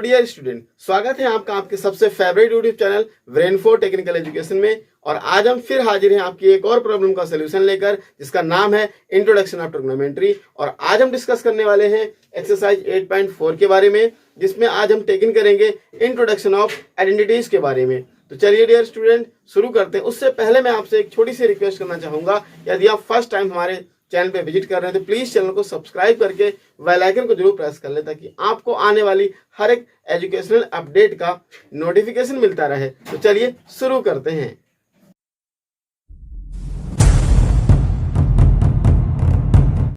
Dear student, स्वागत है आपका आपके सबसे favourite YouTube channel brain for technical education में। और आज हम फिर हाजिर हैं आपकी एक और प्रॉब्लम का सोल्यूशन लेकर, जिसका नाम है इंट्रोडक्शन ऑफ ट्रिग्नोमेट्री। और आज हम डिस्कस करने वाले हैं एक्सरसाइज 8.4 के बारे में, जिसमें आज हम टेकन करेंगे इंट्रोडक्शन ऑफ आइडेंटिटीज के बारे में। तो चलिए डियर स्टूडेंट शुरू करते हैं। उससे पहले मैं आपसे एक छोटी सी रिक्वेस्ट करना चाहूंगा, यदि आप फर्स्ट टाइम हमारे चैनल पे विजिट कर रहे हैं तो प्लीज चैनल को सब्सक्राइब करके बेल आइकन को जरूर प्रेस कर लें, ताकि आपको आने वाली हर एक एजुकेशनल अपडेट का नोटिफिकेशन मिलता रहे। तो चलिए शुरू करते हैं।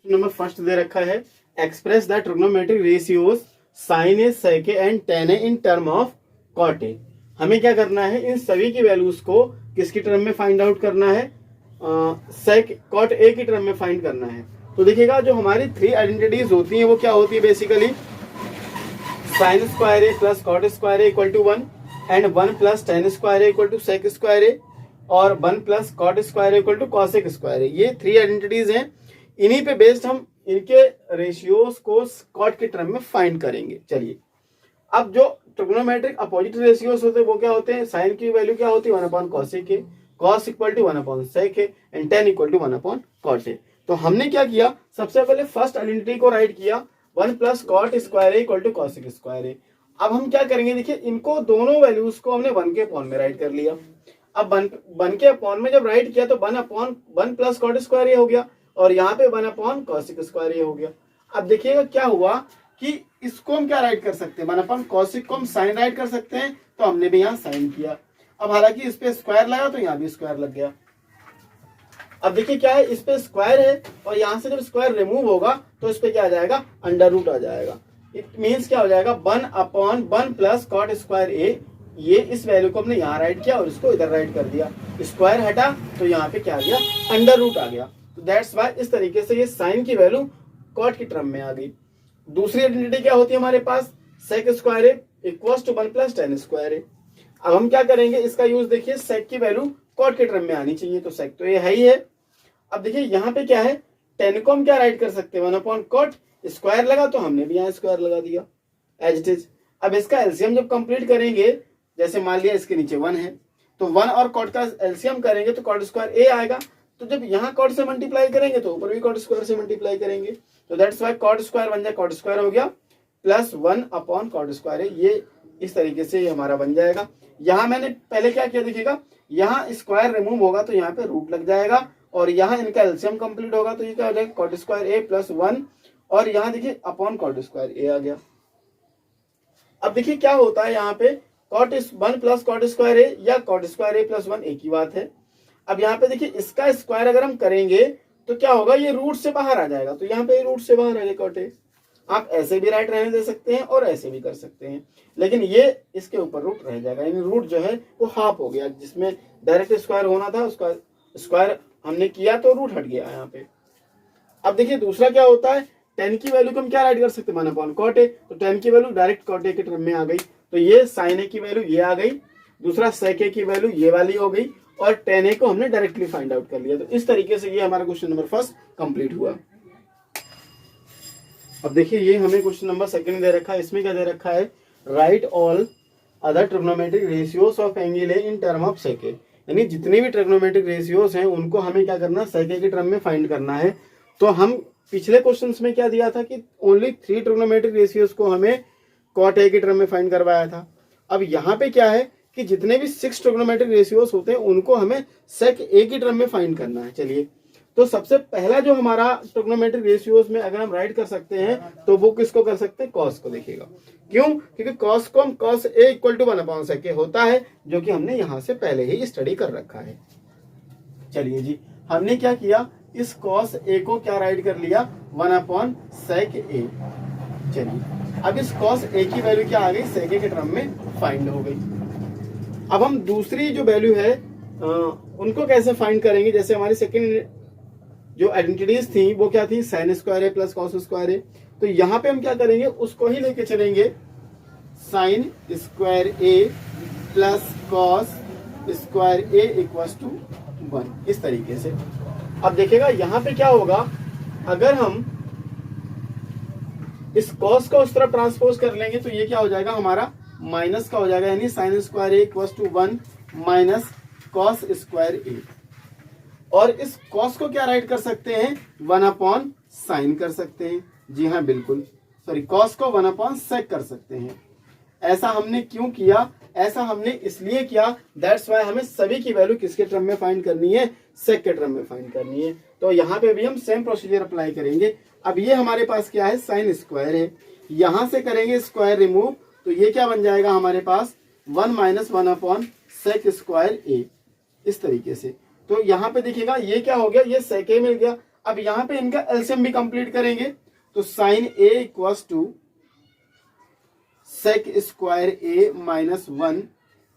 नंबर फर्स्ट दे रखा है, express the trigonometric ratios sine A, sec A and tan A in term of cot A. हमें क्या करना है, इन सभी की वैल्यूज को किसकी टर्म में फाइंड आउट करना है, सेक कॉट ए की टर्म में फाइंड करना है। तो देखिएगा, जो हमारी थ्री आइडेंटिटीज होती हैं वो क्या होती है, basically sine square A plus cot square A equal to 1 and 1 plus tan square A equal to sec square A और 1 plus cot square A equal to cosec square A. ये three identities हैं। इन्हीं पे based हम इनके ratios को cot के term में फाइंड करेंगे। चलिए, अब जो ट्रिग्नोमेट्रिक अपोजिट रेशियोज होते हैं वो क्या होते हैं, साइन की वैल्यू क्या होती है 1 upon cosec A, cos equal to 1 upon sec है and tan equal to 1 upon cot है। तो हमने क्या किया, सबसे पहले फर्स्ट आइडेंटिटी को राइट किया 1 प्लस कॉट स्क्वायर है इक्वल टू कॉसेक स्क्वायर है। अब हम क्या करेंगे, देखिए इनको दोनों वैल्यूज को हमने 1 के अपॉन में राइट कर लिया। अब 1 के अपॉन में जब राइट किया तो 1 अपॉन 1 प्लस कॉट स्क्वायर हो गया और यहाँ पे 1 अपॉन कॉसेक स्क्वायर हो गया। अब देखिएगा क्या हुआ कि इसको हम क्या राइट कर सकते हैं, 1 अपॉन कॉसेक को हम साइन राइट कर सकते हैं, तो हमने भी यहाँ साइन किया। अब हालांकि इस पे स्क्वायर लगा तो यहाँ भी स्क्वायर लग गया। अब देखिए क्या है, इस पे स्क्वायर है और यहाँ से जब स्क्वायर रिमूव होगा तो इस पे क्या आ जाएगा, अंडर रूट आ जाएगा। इट मीन्स क्या हो जाएगा, 1 upon 1 plus cot square A. ये इस वैल्यू को हमने यहाँ राइट किया और इसको इधर राइट कर दिया, स्क्वायर हटा तो यहाँ पे क्या आ गया, अंडर रूट आ गया। तो दैट्स वाई इस तरीके से ये साइन की वैल्यू कॉट की टर्म में आ गई। दूसरी आइडेंटिटी क्या होती है हमारे पास, sec square A equal to 1 plus tan square A. अब हम क्या करेंगे, इसका यूज देखिए, सेक की वैल्यू कॉट के टर्म में आनी चाहिए, तो सेक तो ये है ही है। अब देखिए यहाँ पे क्या है, टेन को हम क्या राइट कर सकते हैं 1 अपॉन कॉट, स्क्वायर लगा तो हमने भी यहाँ स्क्वायर लगा दिया एज इट इज। अब इसका एलसीएम जब कंप्लीट करेंगे, जैसे मान लिया इसके नीचे 1 है तो 1 और कॉट का एलसीएम करेंगे तो कॉट स्क्वायर ए आएगा। तो जब यहाँ कॉट से मल्टीप्लाई करेंगे तो ऊपर भी कॉट स्क्वायर से मल्टीप्लाई करेंगे, तो दैट्स वाई कॉट स्क्वायर बन जाए, कॉट स्क्वायर हो गया प्लस 1 अपॉन कॉट स्क्वायर है। ये इस तरीके से ये हमारा बन जाएगा। यहाँ मैंने पहले क्या किया, देखिएगा यहाँ स्क्वायर रिमूव होगा तो यहाँ पे रूट लग जाएगा और यहाँ इनका एलसीएम कंप्लीट होगा तो ये क्या हो जाएगा, कॉट स्क्वायर ए प्लस 1 और यहाँ देखिए अपॉन कॉट स्क्वायर ए आ गया। अब देखिए क्या होता है, यहाँ पे cot 1 plus cot square A या कॉट स्क्वायर ए प्लस 1 एक ही बात है। अब यहाँ पे देखिए इसका स्क्वायर अगर हम करेंगे तो क्या होगा, ये रूट से बाहर आ जाएगा, तो यहाँ पे रूट से बाहर आ गया कॉट ए। आप ऐसे भी राइट रहने दे सकते हैं और ऐसे भी कर सकते हैं, लेकिन ये इसके ऊपर रूट रह जाएगा, यानी रूट जो है वो हाफ हो गया, जिसमें डायरेक्ट स्क्वायर होना था उसका स्क्वायर हमने किया तो रूट हट गया यहाँ पे। अब देखिए दूसरा क्या होता है, 10 की वैल्यू को हम क्या राइट कर सकते हैं 1 अपॉन कॉट ए, तो 10 की वैल्यू डायरेक्ट कॉट ए के टर्म में आ गई, तो ये साइन ए की वैल्यू ये आ गई, दूसरा सेक ए की वैल्यू ये वाली हो गई और 10 ए को हमने डायरेक्टली फाइंड आउट कर लिया। तो इस तरीके से ये हमारा क्वेश्चन नंबर फर्स्ट कंप्लीट हुआ। अब देखिए ये हमें क्वेश्चन नंबर सेकंड दे रखा है, इसमें क्या दे रखा है, write all other trigonometric ratios of angle A in term of sec A. यानी जितनी भी ट्रिग्नोमेट्रिक रेशियोज हैं उनको हमें क्या करना, सेक ए के टर्म में फाइंड करना है। तो हम पिछले क्वेश्चंस में क्या दिया था कि ओनली 3 ट्रिग्नोमेट्रिक रेशियोज को हमें कॉट ए के टर्म में फाइंड करवाया था। अब यहाँ पे क्या है कि जितने भी 6 ट्रिग्नोमेट्रिक रेशियोज होते हैं उनको हमें सेक ए की टर्म में फाइंड करना है। चलिए, तो सबसे पहला जो हमारा ट्रिग्नोमेट्रिक रेशियोज में अगर हम राइट कर सकते हैं तो वो किसको कर सकते हैं, कॉस को। देखिएगा क्यों, क्योंकि कॉस को हम cos A equal to 1 upon sec A होता है, जो कि हमने यहाँ से पहले ही स्टडी कर रखा है। चलिए जी, हमने क्या किया, इस कॉस ए को क्या राइट कर लिया 1 अपॉन सेक ए। चलिए, अब इस कॉस ए की वैल्यू क्या आ गई, सेक ए के टर्म में फाइंड हो गई। अब हम दूसरी जो वैल्यू है उनको कैसे फाइंड करेंगे, जैसे हमारी सेकंड जो आइडेंटिटीज थी वो क्या थी, sign square A plus cos square A. तो यहाँ पे हम क्या करेंगे, उसको ही लेके चलेंगे, sine square A plus cos square A equal to 1, इस तरीके से। अब देखिएगा यहाँ पे क्या होगा, अगर हम इस कॉस को उस तरफ ट्रांसपोज कर लेंगे तो ये क्या हो जाएगा हमारा माइनस का हो जाएगा, यानी sine square A equal to 1 minus cos square A. और इस कॉस को क्या राइट कर सकते हैं, 1 अपॉन साइन कर सकते हैं। जी हाँ बिल्कुल, सॉरी कॉस को 1 अपॉन सेक कर सकते हैं। ऐसा हमने क्यों किया, ऐसा हमने इसलिए किया, दैट्स वाई हमें सभी की वैल्यू किसके टर्म में फाइंड करनी है, सेक के टर्म में फाइंड करनी है। तो यहाँ पे भी हम सेम प्रोसीजर अप्लाई करेंगे। अब ये हमारे पास क्या है, साइन स्क्वायर है, यहां से करेंगे स्क्वायर रिमूव तो ये क्या बन जाएगा हमारे पास 1 माइनस 1 अपॉन सेक स्क्वायर ए, इस तरीके से। तो यहाँ पे देखिएगा ये क्या हो गया, ये सेक ए मिल गया। अब यहाँ पे इनका एलसीएम भी कंप्लीट करेंगे तो sine A equals to sec square A minus 1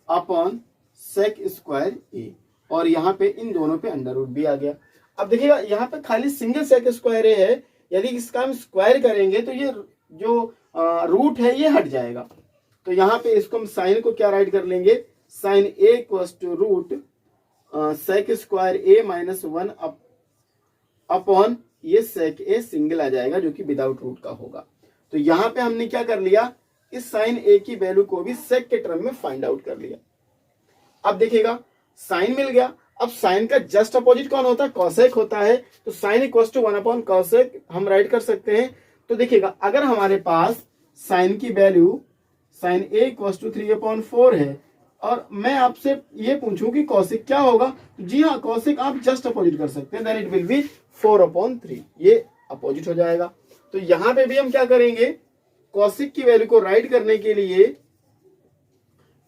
upon sec square A, और यहाँ पे इन दोनों पे अंडर रूट भी आ गया। अब देखिएगा यहाँ पे खाली सिंगल सेक स्क्वायर ए है, यदि इसका हम स्क्वायर करेंगे तो ये जो रूट है ये हट जाएगा। तो यहाँ पे इसको हम साइन को क्या राइट कर लेंगे, sine A equals to root sec square A minus 1 upon ये सेक ए सिंगल आ जाएगा जो कि विदाउट रूट का होगा। तो यहाँ पे हमने क्या कर लिया, इस साइन ए की वैल्यू को भी सेक के टर्म में फाइंड आउट कर लिया। अब देखिएगा साइन मिल गया। अब साइन का जस्ट अपोजिट कौन होता है, कॉसेक होता है। तो sine equals to 1 upon cosec हम राइट कर सकते हैं। तो देखिएगा अगर हमारे पास साइन की वैल्यू sine A equals to 3 upon 4 है और मैं आपसे ये पूछूं कि कॉसेक क्या होगा, तो जी हाँ कॉसेक आप जस्ट अपोजिट कर सकते हैं, then it will be 4 upon 3, ये अपोजिट हो जाएगा। तो यहां पे भी हम क्या करेंगे, कॉसेक की वैल्यू को राइट करने के लिए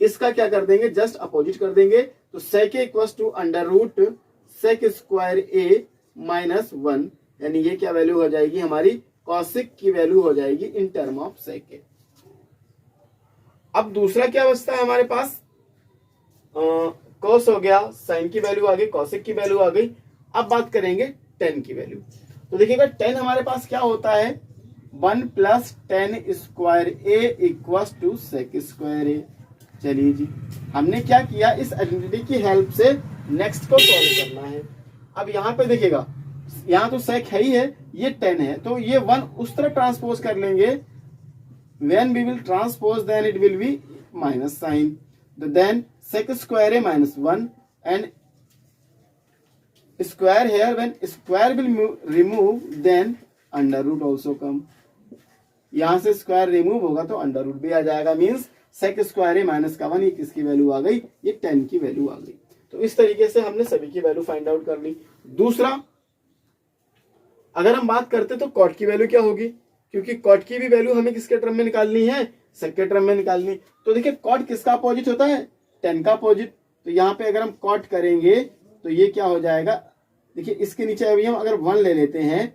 इसका क्या कर देंगे, जस्ट अपोजिट कर देंगे। तो sec A equals to under root sec square A minus 1, यानी ये क्या वैल्यू हो जाएगी हमारी, कॉसेक की वैल्यू हो जाएगी इन टर्म ऑफ सेक ए। अब दूसरा क्या बचता है हमारे पास, कॉस हो गया, साइन की वैल्यू आ गई, कॉसेक की वैल्यू आ गई। अब बात करेंगे टेन की वैल्यू। तो देखिएगा टेन हमारे पास क्या होता है, 1 plus tan square A equals to sec square A. चलिए जी, हमने क्या किया, इस आइडेंटिटी की हेल्प से नेक्स्ट को सॉल्व करना है। अब यहाँ पे देखिएगा, यहाँ तो सेक है ही है, ये 10 है, तो ये 1 उस तरह ट्रांसपोज कर लेंगे। When we will transpose, then it will be minus sign. Then sec square a minus 1 and square here, when square will remove, then under root also come. यहाँ से स्क्वायर रिमूव होगा तो अंडर रूट भी आ जाएगा, means sec square A minus का 1, ये किसकी value आ गई, ये 10 की वैल्यू आ गई। तो इस तरीके से हमने सभी की वैल्यू फाइंड आउट कर ली। दूसरा, अगर हम बात करते तो कॉट की वैल्यू क्या होगी, क्योंकि कॉट की भी वैल्यू हमें किसके टर्म में निकालनी है, सेक के टर्म में निकालनी। तो देखिए कॉट किसका अपोजिट होता है, 10 का अपोजिट। तो यहाँ पे अगर हम कॉट करेंगे तो ये क्या हो जाएगा, देखिए इसके नीचे अभी हम अगर 1 ले लेते हैं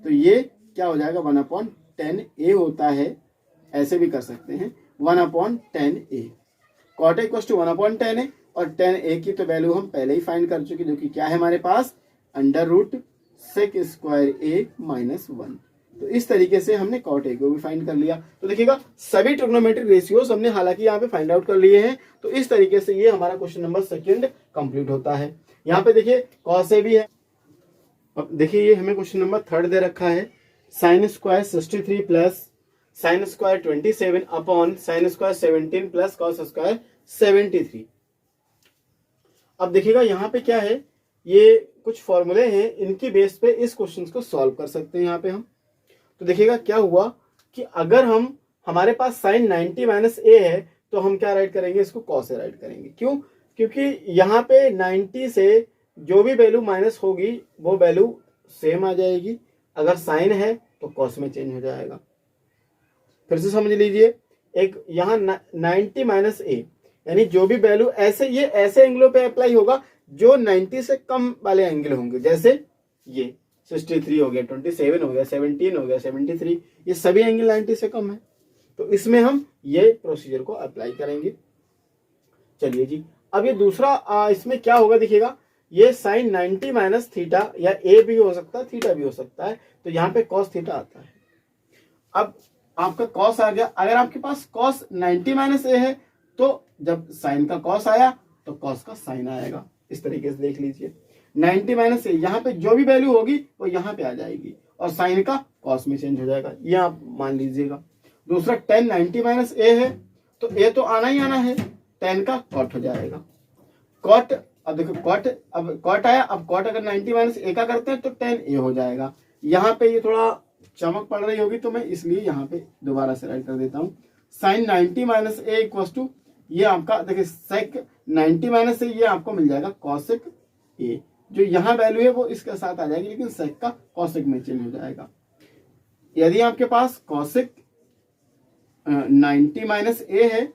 तो ये क्या हो जाएगा, 1 अपॉन 10 ए होता है, ऐसे भी कर सकते हैं 1 upon 10 A. Cot equal to 1 upon 10 A, और 10 ए की तो वैल्यू हम पहले ही फाइंड कर चुके, जो कि क्या है हमारे पास, under root sec square A minus 1। तो इस तरीके से हमने कॉट ए को भी फाइंड कर लिया। तो देखिएगा सभी ट्रिग्नोमेट्रिक रेशियोज हमने हालांकि यहाँ पे फाइंड आउट कर लिए हैं। तो इस तरीके से ये हमारा क्वेश्चन नंबर 2 कंप्लीट होता है। यहाँ पे देखिए कॉस ए भी है। अब देखिए ये हमें क्वेश्चन नंबर 3 दे रखा है, sine square 63 plus sine square 27 upon sine square 17 plus cos square 73। अब देखिएगा यहाँ पे क्या है, ये कुछ फॉर्मूले हैं, इनकी बेस पे इस क्वेश्चन को सॉल्व कर सकते हैं यहाँ पे हम। तो देखिएगा क्या हुआ कि अगर हमारे पास साइन 90 माइनस ए है तो हम क्या राइट करेंगे, इसको कॉस ए राइट करेंगे। क्यों, क्योंकि यहाँ पे 90 से जो भी वैल्यू माइनस होगी वो वैल्यू सेम आ जाएगी। अगर साइन है तो कॉस में चेंज हो जाएगा। फिर से समझ लीजिए, एक यहाँ 90 माइनस ए, यानी जो भी वैल्यू ये ऐसे एंगलों पे अप्लाई होगा जो 90 से कम वाले एंगल होंगे, जैसे ये 63 हो गया, 27 हो गया, 17 हो गया, 73, ये सभी एंगल 90 से कम है। तो इसमें हम ये प्रोसीजर को अप्लाई करेंगे। चलिए जी, अब ये दूसरा इसमें क्या होगा, देखिएगा ये साइन 90 माइनस थीटा, या ए भी हो सकता है थीटा भी हो सकता है, तो यहाँ पे कॉस थीटा आता है। अब आपका कॉस आ गया। अगर आपके पास कॉस 90 माइनस ए है तो जब साइन का कॉस आया तो कॉस का साइन आएगा। इस तरीके से देख लीजिए, 90 माइनस ए, यहाँ पे जो भी वैल्यू होगी वो यहाँ पे आ जाएगी, और साइन का कॉस में चेंज हो जाएगा, ये आप मान लीजिएगा। दूसरा tan 90 माइनस ए है, तो ए तो आना ही आना है, tan का कॉट हो जाएगा। कॉट, अब देखो कॉट, अब कॉट आया, अब कॉट अगर 90 माइनस ए का करते हैं तो tan ए हो जाएगा। यहाँ पे ये थोड़ा चमक पड़ रही होगी तो मैं इसलिए यहाँ पे दोबारा से राइट कर देता हूँ। Sine 90 minus A equal to, ये आपका देखिए सेक 90 माइनस ए, ये आपको मिल जाएगा कॉसेक ए। जो यहाँ वैल्यू है वो इसके साथ आ जाएगी, लेकिन सेक का कॉसेक में चेंज हो जाएगा। यदि आपके पास कॉसेक 90 माइनस ए है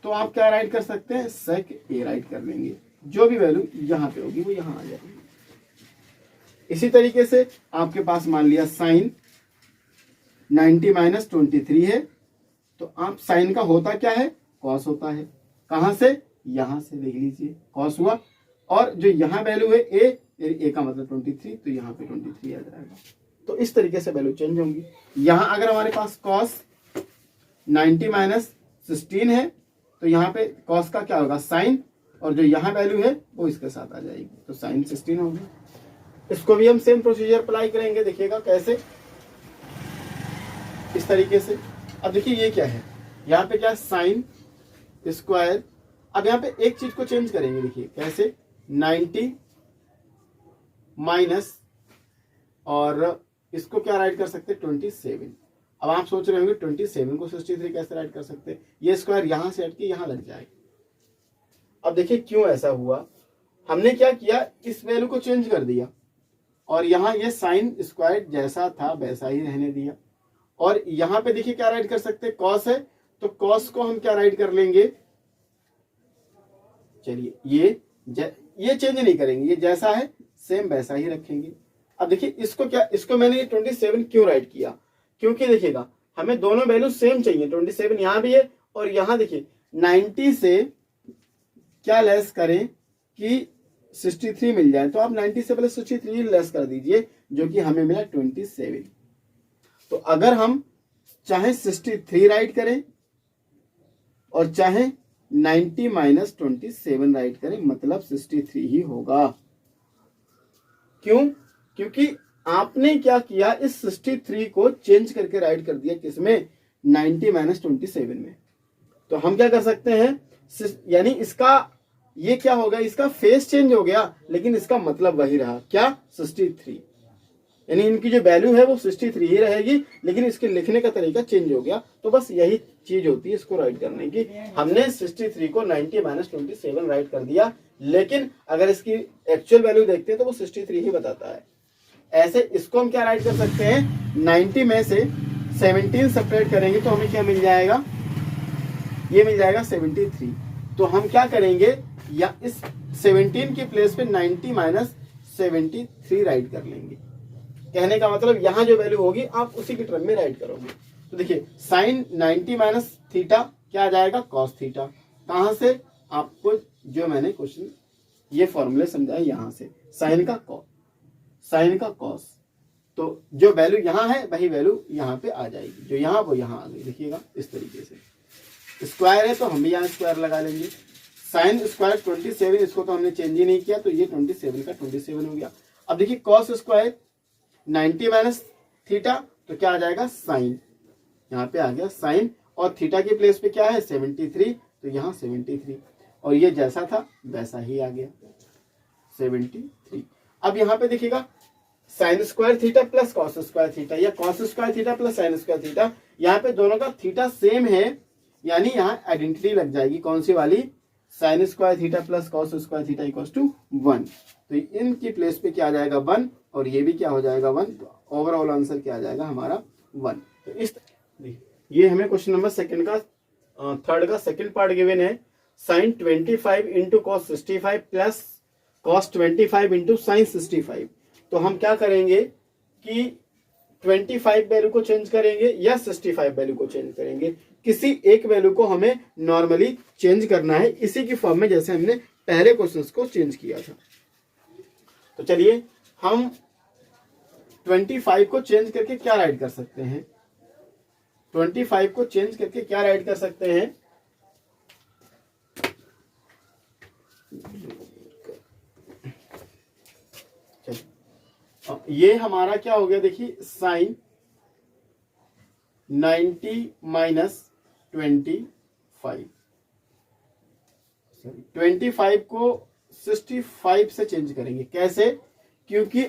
तो आप क्या राइट कर सकते हैं, सेक ए राइट कर लेंगे। जो भी वैल्यू यहाँ पे होगी वो यहाँ आ जाएगी। इसी तरीके से आपके पास मान लिया साइन 90 माइनस 23 है, तो आप साइन का होता क्या है, कॉस होता है। कहां से, यहां से देख लीजिए कॉस हुआ, और जो यहाँ वैल्यू है ए का मतलब 23, तो यहाँ पे 23 आ जाएगा। तो इस तरीके से वैल्यू चेंज होंगी। यहाँ अगर हमारे पास कॉस 90 माइनस 16 है तो यहाँ पे कॉस का क्या होगा, साइन, और जो यहाँ वैल्यू है वो इसके साथ आ जाएगी, तो साइन 16 होगी। इसको भी हम सेम प्रोसीजर अप्लाई करेंगे, देखिएगा कैसे, इस तरीके से। अब देखिए ये क्या है, यहाँ पे क्या साइन स्क्वायर, अब यहाँ पे एक चीज को चेंज करेंगे, देखिए कैसे, 90 माइनस, और इसको क्या राइट कर सकते हैं, 27। अब आप सोच रहे होंगे 27 को 63 कैसे राइट कर सकते हैं, ये स्क्वायर यहां से हट के यहां लग जाएगा। अब देखिए क्यों ऐसा हुआ, हमने क्या किया, इस वैल्यू को चेंज कर दिया, और यहाँ ये साइन स्क्वायर जैसा था वैसा ही रहने दिया। और यहाँ पे देखिए क्या राइट कर सकते हैं, कॉस है, तो कॉस को हम क्या राइट कर लेंगे, चलिए ये चेंज नहीं करेंगे, ये जैसा है सेम वैसा ही रखेंगे। अब देखिए इसको क्या, इसको मैंने 27 क्यों राइट किया, क्योंकि देखिएगा हमें दोनों वैल्यू सेम चाहिए। 27 यहाँ भी है, और यहाँ देखिए 90 से क्या लेस करें कि 63 मिल जाए, तो आप 90 से पहले 63 लेस कर दीजिए, जो कि हमें मिला 27। तो अगर हम चाहे 63 राइट करें और चाहे 90 माइनस 27 राइट करें, मतलब 63 ही होगा। क्यों, क्योंकि आपने क्या किया, इस 63 को चेंज करके राइट कर दिया किसमें, 90 माइनस 27 में। तो हम क्या कर सकते हैं, यानी इसका ये क्या होगा, इसका फेस चेंज हो गया, लेकिन इसका मतलब वही रहा, क्या, 63। यानी इनकी जो वैल्यू है वो 63 ही रहेगी, लेकिन इसके लिखने का तरीका चेंज हो गया। तो बस यही चीज होती है इसको राइट करने की, हमने 63 को 90 माइनस 27 राइट कर दिया, लेकिन अगर इसकी एक्चुअल वैल्यू देखते हैं तो वो 63 ही बताता है। ऐसे इसको हम क्या राइट कर सकते हैं, 90 में से 17 सब्ट्रैक्ट करेंगे तो हमें क्या मिल जाएगा, ये मिल जाएगा 73। तो हम क्या करेंगे, या इस 17 की प्लेस पे 90 माइनस 73 राइट कर लेंगे। कहने का मतलब यहाँ जो वैल्यू होगी आप उसी के टर्म में राइट करोगे। तो देखिए साइन 90 माइनस थीटा क्या आ जाएगा, कॉस थीटा। कहां से, आपको जो मैंने क्वेश्चन ये फॉर्मूले समझाए यहां से, साइन का कॉस, साइन का कॉस, तो जो वैल्यू यहाँ है वही वैल्यू यहाँ पे आ जाएगी, जो यहाँ वो यहाँ आ गई। देखिएगा इस तरीके से, स्क्वायर है तो हम भी यहाँ स्क्वायर लगा लेंगे। साइन स्क्वायर 27, इसको तो हमने चेंज ही नहीं किया, तो ये 27 का 27 हो गया। अब देखिए कॉस स्क्वायर 90 माइनस थीटा, तो क्या आ जाएगा, साइन, यहाँ पे आ गया साइन, और थीटा की प्लेस पे क्या है, 73, तो यहाँ 73, और ये जैसा था वैसा ही आ गया 73। अब यहाँ पे देखिएगा sine square theta plus cos square theta, या cos square theta plus sine square theta, यहाँ पे दोनों का थीटा सेम है, यानी यहाँ आइडेंटिटी लग जाएगी, कौन सी वाली, sine square theta plus cos square theta equal to 1। तो इनकी प्लेस पे क्या आ जाएगा, 1, और ये भी क्या हो जाएगा 1, तो ओवरऑल आंसर क्या आ जाएगा हमारा 1। तो इस ये हमें क्वेश्चन नंबर सेकंड का थर्ड का सेकंड पार्ट गिवन है, sine 25 into cos 65 plus cos 25 into sine 65। तो हम क्या करेंगे कि 25 वैल्यू को चेंज करेंगे या 65 वैल्यू को चेंज करेंगे, किसी एक वैल्यू को हमें नॉर्मली चेंज करना है, इसी की फॉर्म में जैसे हमने पहले क्वेश्चंस को चेंज किया था। तो चलिए हम 25 को चेंज करके क्या राइट कर सकते हैं, 25 को चेंज करके क्या राइट कर सकते हैं, ये हमारा क्या हो गया, देखिए साइन 90 माइनस 25, 25 को 65 से चेंज करेंगे। कैसे? क्योंकि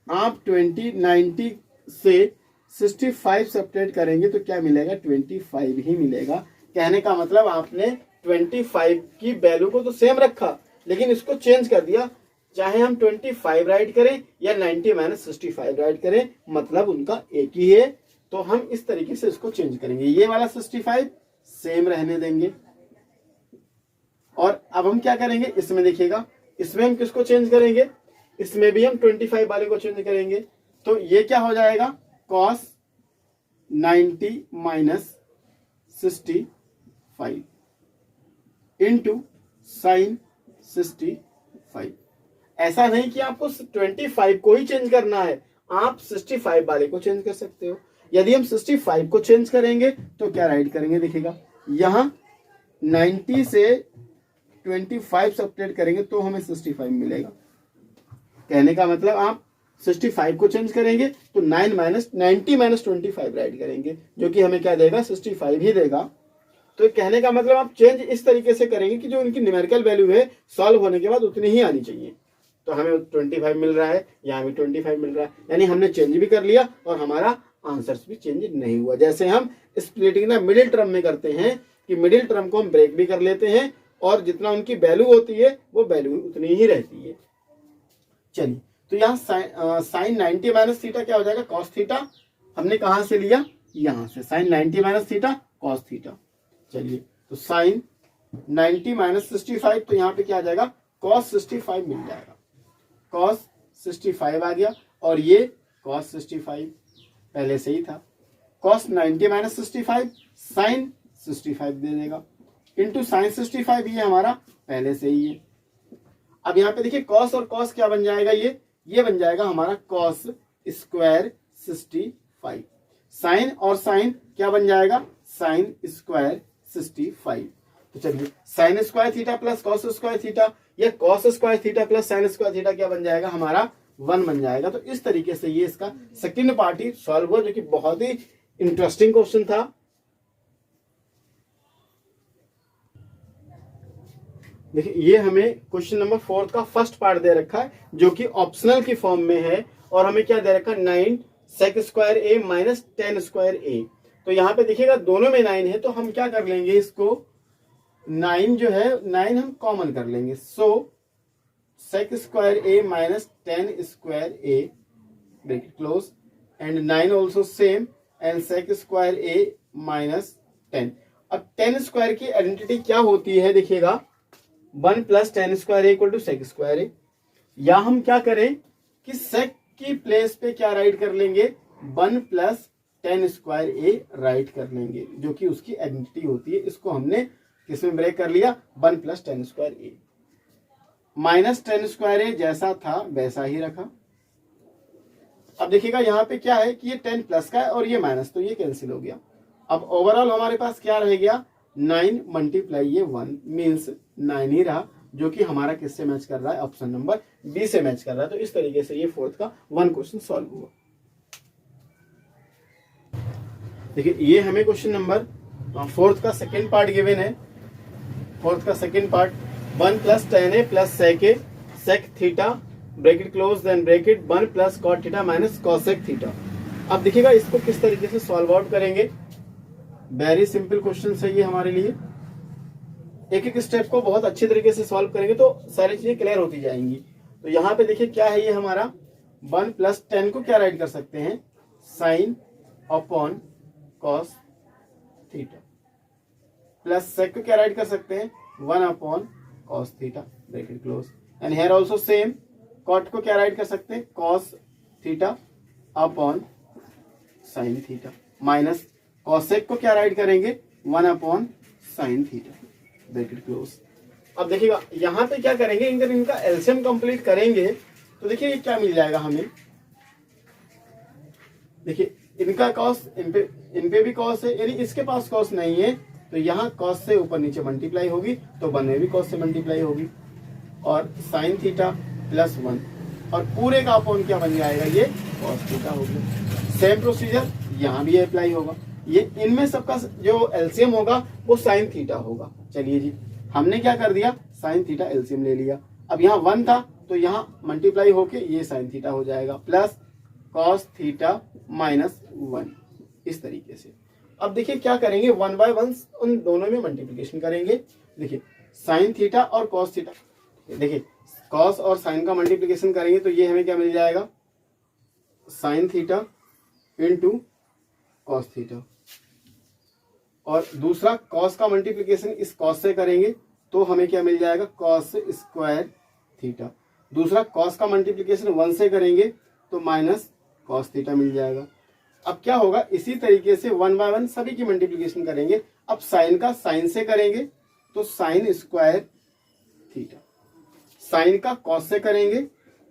आप 90 से 65 सब्ट्रैक्ट करेंगे तो क्या मिलेगा, 25 ही मिलेगा। कहने का मतलब आपने 25 की वैल्यू को तो सेम रखा लेकिन इसको चेंज कर दिया। चाहे हम 25 राइट करें या 90 माइनस 65 राइट करें, मतलब उनका एक ही है। तो हम इस तरीके से इसको चेंज करेंगे। ये वाला 65 सेम रहने देंगे। और अब हम क्या करेंगे, इसमें देखिएगा, इसमें हम किसको चेंज करेंगे, इसमें भी हम 25 वाले को चेंज करेंगे। तो ये क्या हो जाएगा, cos 90 माइनस 65 इंटू साइन 65। ऐसा नहीं कि आपको 25 को ही चेंज करना है, आप 65 वाले को चेंज कर सकते हो। यदि हम 65 को चेंज करेंगे तो क्या राइट करेंगे, देखिएगा यहां 90 से 25 सब्ट्रैक्ट करेंगे तो हमें 65 मिलेगा। कहने का मतलब आप 65 को चेंज करेंगे तो 90 माइनस 25 राइट करेंगे, जो कि हमें क्या देगा, 65 ही देगा। तो कहने का मतलब आप चेंज इस तरीके से करेंगे कि जो उनकी न्यूमेरिकल वैल्यू है सॉल्व होने के बाद उतनी ही आनी चाहिए। तो हमें 25 मिल रहा है, यहाँ भी 25 मिल रहा है, यानी हमने चेंज भी कर लिया और हमारा आंसर्स भी चेंज नहीं हुआ। जैसे हम स्प्लिटिंग ना मिडिल टर्म में करते हैं कि मिडिल टर्म को हम ब्रेक भी कर लेते हैं और जितना उनकी वैल्यू होती है वो वैल्यू उतनी ही रहती है। चलिए, तो यहाँ साइन 90 माइनस थीटा क्या हो जाएगा, कॉस थीटा। हमने कहां से लिया, यहां से, sine 90 minus theta cos theta. चलिए, तो साइन 90 माइनस 65, तो यहाँ पे क्या आ जाएगा, कॉस 65 मिल जाएगा। कॉस 65 आ गया और ये कॉस 65 पहले से ही था। कॉस 90 माइनस 65 साइन 65 दे देगा इंटू साइन 65, ये हमारा पहले से ही है। अब यहाँ पे देखिए कॉस और कॉस क्या बन जाएगा, ये बन जाएगा हमारा कॉस स्क्वायर 65। साइन और साइन क्या बन जाएगा, साइन स्क्वायर 65। तो चलिए, sine square theta plus cos square theta, या cos square theta plus sine square theta क्या बन जाएगा, हमारा 1 बन जाएगा। तो इस तरीके से ये इसका सेकंड पार्ट ही सॉल्व हुआ, जो कि बहुत ही इंटरेस्टिंग क्वेश्चन था। देखिए, ये हमें क्वेश्चन नंबर 4 का फर्स्ट पार्ट दे रखा है, जो कि ऑप्शनल की फॉर्म में है। और हमें क्या दे रखा है, 9 sec square A minus 10 square A. तो यहाँ पे देखिएगा दोनों में 9 है, तो हम क्या कर लेंगे, इसको 9 जो है 9 हम कॉमन कर लेंगे। सो sec square A minus 10 square A bracket close and 9 also same and sec square A minus 10। अब 10 स्क्वायर की आइडेंटिटी क्या होती है, देखिएगा 1 plus 10 square A equal to sec square A. या हम क्या करें कि सेक की प्लेस पे क्या राइट कर लेंगे, 1 प्लस 10 स्क्वायर ए राइट कर लेंगे, जो कि उसकी आइडेंटिटी होती है। इसको हमने किसमें ब्रेक कर लिया, 1 plus 10 square A. Minus 10 square ए जैसा था वैसा ही रखा। अब देखिएगा यहाँ पे क्या है कि ये 10 प्लस का है और ये माइनस, तो ये कैंसिल हो गया। अब ओवरऑल हमारे पास क्या रह गया, 9 मल्टीप्लाई ये 1 मीन्स 9 ही रहा, जो कि हमारा किससे मैच कर रहा है, ऑप्शन नंबर बी से मैच कर रहा है। तो इस तरीके से ये फोर्थ का 1 क्वेश्चन सॉल्व हुआ। देखिए, ये हमें क्वेश्चन नंबर फोर्थ का सेकंड पार्ट गिवन है। फोर्थ का second part 1 plus 10 a plus sec A sec theta bracket close then bracket 1 plus cot theta minus cosec theta. अब देखिएगा इसको किस तरीके से सॉल्व आउट करेंगे। वेरी सिंपल क्वेश्चन है ये हमारे लिए। एक एक स्टेप को बहुत अच्छे तरीके से सॉल्व करेंगे तो सारी चीजें क्लियर होती जाएंगी। तो यहाँ पे देखिए क्या है, ये हमारा 1 प्लस 10 को क्या राइट कर सकते हैं, sine upon cos theta, plus sec को क्या राइट कर सकते हैं, 1 upon cos theta bracket close and here also same. Cot को क्या राइट कर सकते हैं, cos theta upon sine theta minus cosec को क्या राइट करेंगे, 1 upon sine theta bracket close. अब देखिएगा यहाँ पे क्या करेंगे, अगर इनका एलसीएम कंप्लीट करेंगे तो देखिए ये क्या मिल जाएगा हमें। देखिए इनका कॉस इन पे भी कॉस है, यानी इसके पास कॉस नहीं है तो यहाँ कॉस से ऊपर नीचे मल्टीप्लाई होगी तो 1 में भी कॉस से मल्टीप्लाई होगी और साइन थीटा प्लस 1 और पूरे का अपॉन क्या बन जाएगा, ये कॉस थीटा हो गया। सेम प्रोसीजर यहाँ भी अप्लाई होगा। ये इनमें सबका जो एलसीएम होगा वो साइन थीटा होगा। चलिए जी, हमने क्या कर दिया, साइन थीटा एलसीएम ले लिया। अब यहाँ 1 था तो यहाँ मल्टीप्लाई होके ये साइन थीटा हो जाएगा प्लस कॉस थीटा माइनस 1, इस तरीके से। अब देखिए क्या करेंगे, 1 बाय 1 उन दोनों में मल्टीप्लिकेशन करेंगे। देखिए साइन थीटा और कॉस थीटा, देखिए कॉस और साइन का मल्टीप्लिकेशन करेंगे तो ये हमें क्या मिल जाएगा, sine theta into cos theta. और दूसरा कॉस का मल्टीप्लिकेशन इस कॉस से करेंगे तो हमें क्या मिल जाएगा, कॉस स्क्वायर थीटा। दूसरा कॉस का मल्टीप्लिकेशन 1 से करेंगे तो माइनस कॉस थीटा मिल जाएगा। अब क्या होगा, इसी तरीके से 1 बाय 1 सभी की मल्टीप्लिकेशन करेंगे। अब साइन का साइन से करेंगे तो साइन स्क्वायर थीटा, साइन का कॉस से करेंगे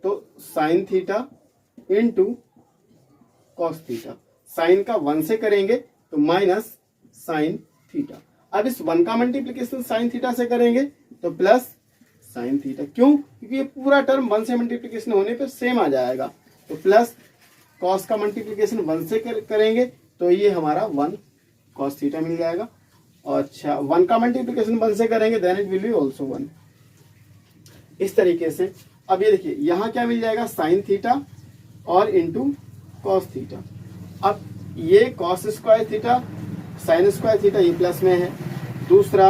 तो sine theta into cos theta, sine का 1 से करेंगे तो माइनस साइन थीटा। अब इस 1 का मल्टीप्लिकेशन साइन थीटा से करेंगे तो प्लस साइन थीटा। क्यों, क्योंकि ये पूरा टर्म 1 से मल्टीप्लिकेशन होने पे सेम आ जाएगा। तो प्लस कॉस का मल्टीप्लिकेशन 1 से करेंगे तो ये हमारा 1 कॉस थीटा मिल जाएगा। और अच्छा 1 का मल्टीप्लिकेशन 1 से करेंगे then it will be also 1, इस तरीके से। अब ये देखिए यहाँ क्या मिल जाएगा, साइन थीटा और इंटू कॉस थीटा। अब ये cos square theta sign square theta ये प्लस में है। दूसरा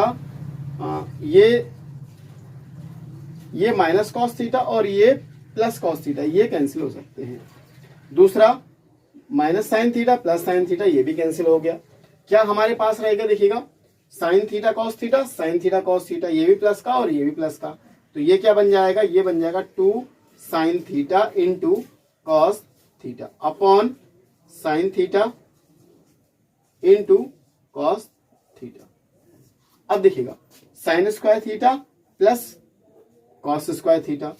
ये माइनस कॉस थीटा और ये प्लस कॉस थीटा ये कैंसिल हो सकते हैं। दूसरा minus sine theta plus sine theta ये भी कैंसिल हो गया। क्या हमारे पास रहेगा, देखिएगा sign theta cos theta, sign theta cos theta, ये भी प्लस का और ये भी प्लस का। तो ये क्या बन जाएगा, ये बन जाएगा 2 sine theta into cos theta upon sine theta into cos theta. अब देखिएगा sine square theta plus cos square theta,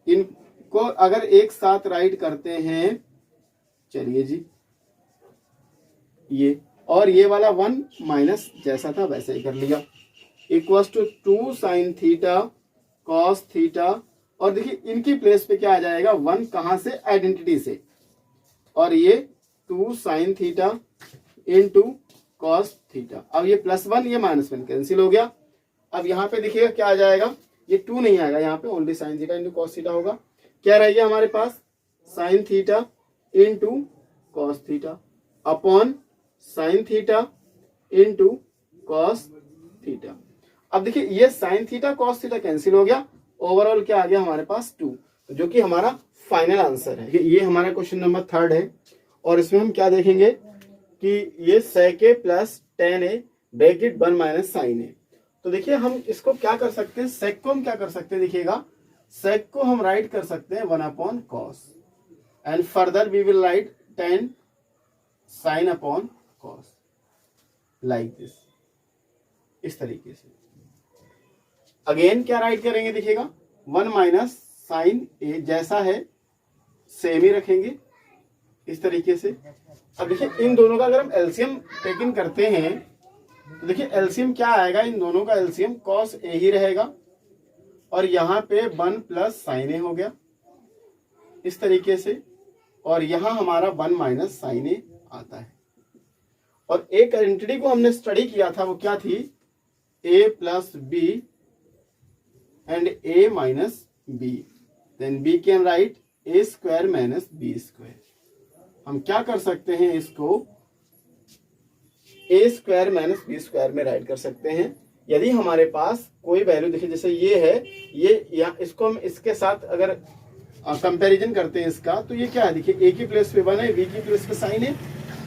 इनको अगर एक साथ राइट करते हैं, चलिए जी ये और ये वाला 1 माइनस जैसा था वैसे ही कर लिया, equals to 2 sine theta cos theta. और देखिए इनकी प्लेस पे क्या आ जाएगा, 1 कहां से, आइडेंटिटी से, और ये 2 sine theta into cos theta. अब ये +1 ये -1 कैंसिल हो गया। अब यहाँ पे देखिएगा क्या आ जाएगा, ये 2 नहीं आएगा, यहाँ पे only sine theta into cos theta होगा। क्या रहेगा हमारे पास, sine theta into cos theta upon sine theta into cos theta. अब देखिए ये sine theta cos theta cancel हो गया, ओवरऑल क्या आ गया हमारे पास 2, जो कि हमारा फाइनल आंसर है। ये हमारा क्वेश्चन नंबर 3 है। और इसमें हम क्या देखेंगे कि ये sec a plus tan a bracket 1 minus sine A. तो देखिए हम इसको क्या कर सकते हैं, sec को हम क्या कर सकते हैं, देखिएगा sec को हम राइट कर सकते हैं 1 upon cos and further we will write tan sine upon cos like this, इस तरीके से। अगेन क्या राइट करेंगे, देखिएगा 1 माइनस साइन ए जैसा है सेम ही रखेंगे इस तरीके से। अब देखिए इन दोनों का अगर हम एलसीएम टेकिंग करते हैं तो देखिए एलसीएम क्या आएगा, इन दोनों का एलसीएम कॉस ए ही रहेगा और यहाँ पे 1 प्लस साइन ए हो गया इस तरीके से, और यहाँ हमारा 1 माइनस साइन ए आता है। और एक आइडेंटिटी को हमने स्टडी किया था, वो क्या थी, a plus B and a minus B, then b can write a square minus b square. हम क्या कर सकते हैं, इसको a square minus b square में राइट कर सकते हैं यदि हमारे पास कोई वैल्यू, देखिए जैसे ये है, ये या इसको हम इसके साथ अगर कंपैरिजन करते हैं इसका, तो ये क्या है, देखिए a की प्लेस पे 1 है, b की प्लेस पे साइन है,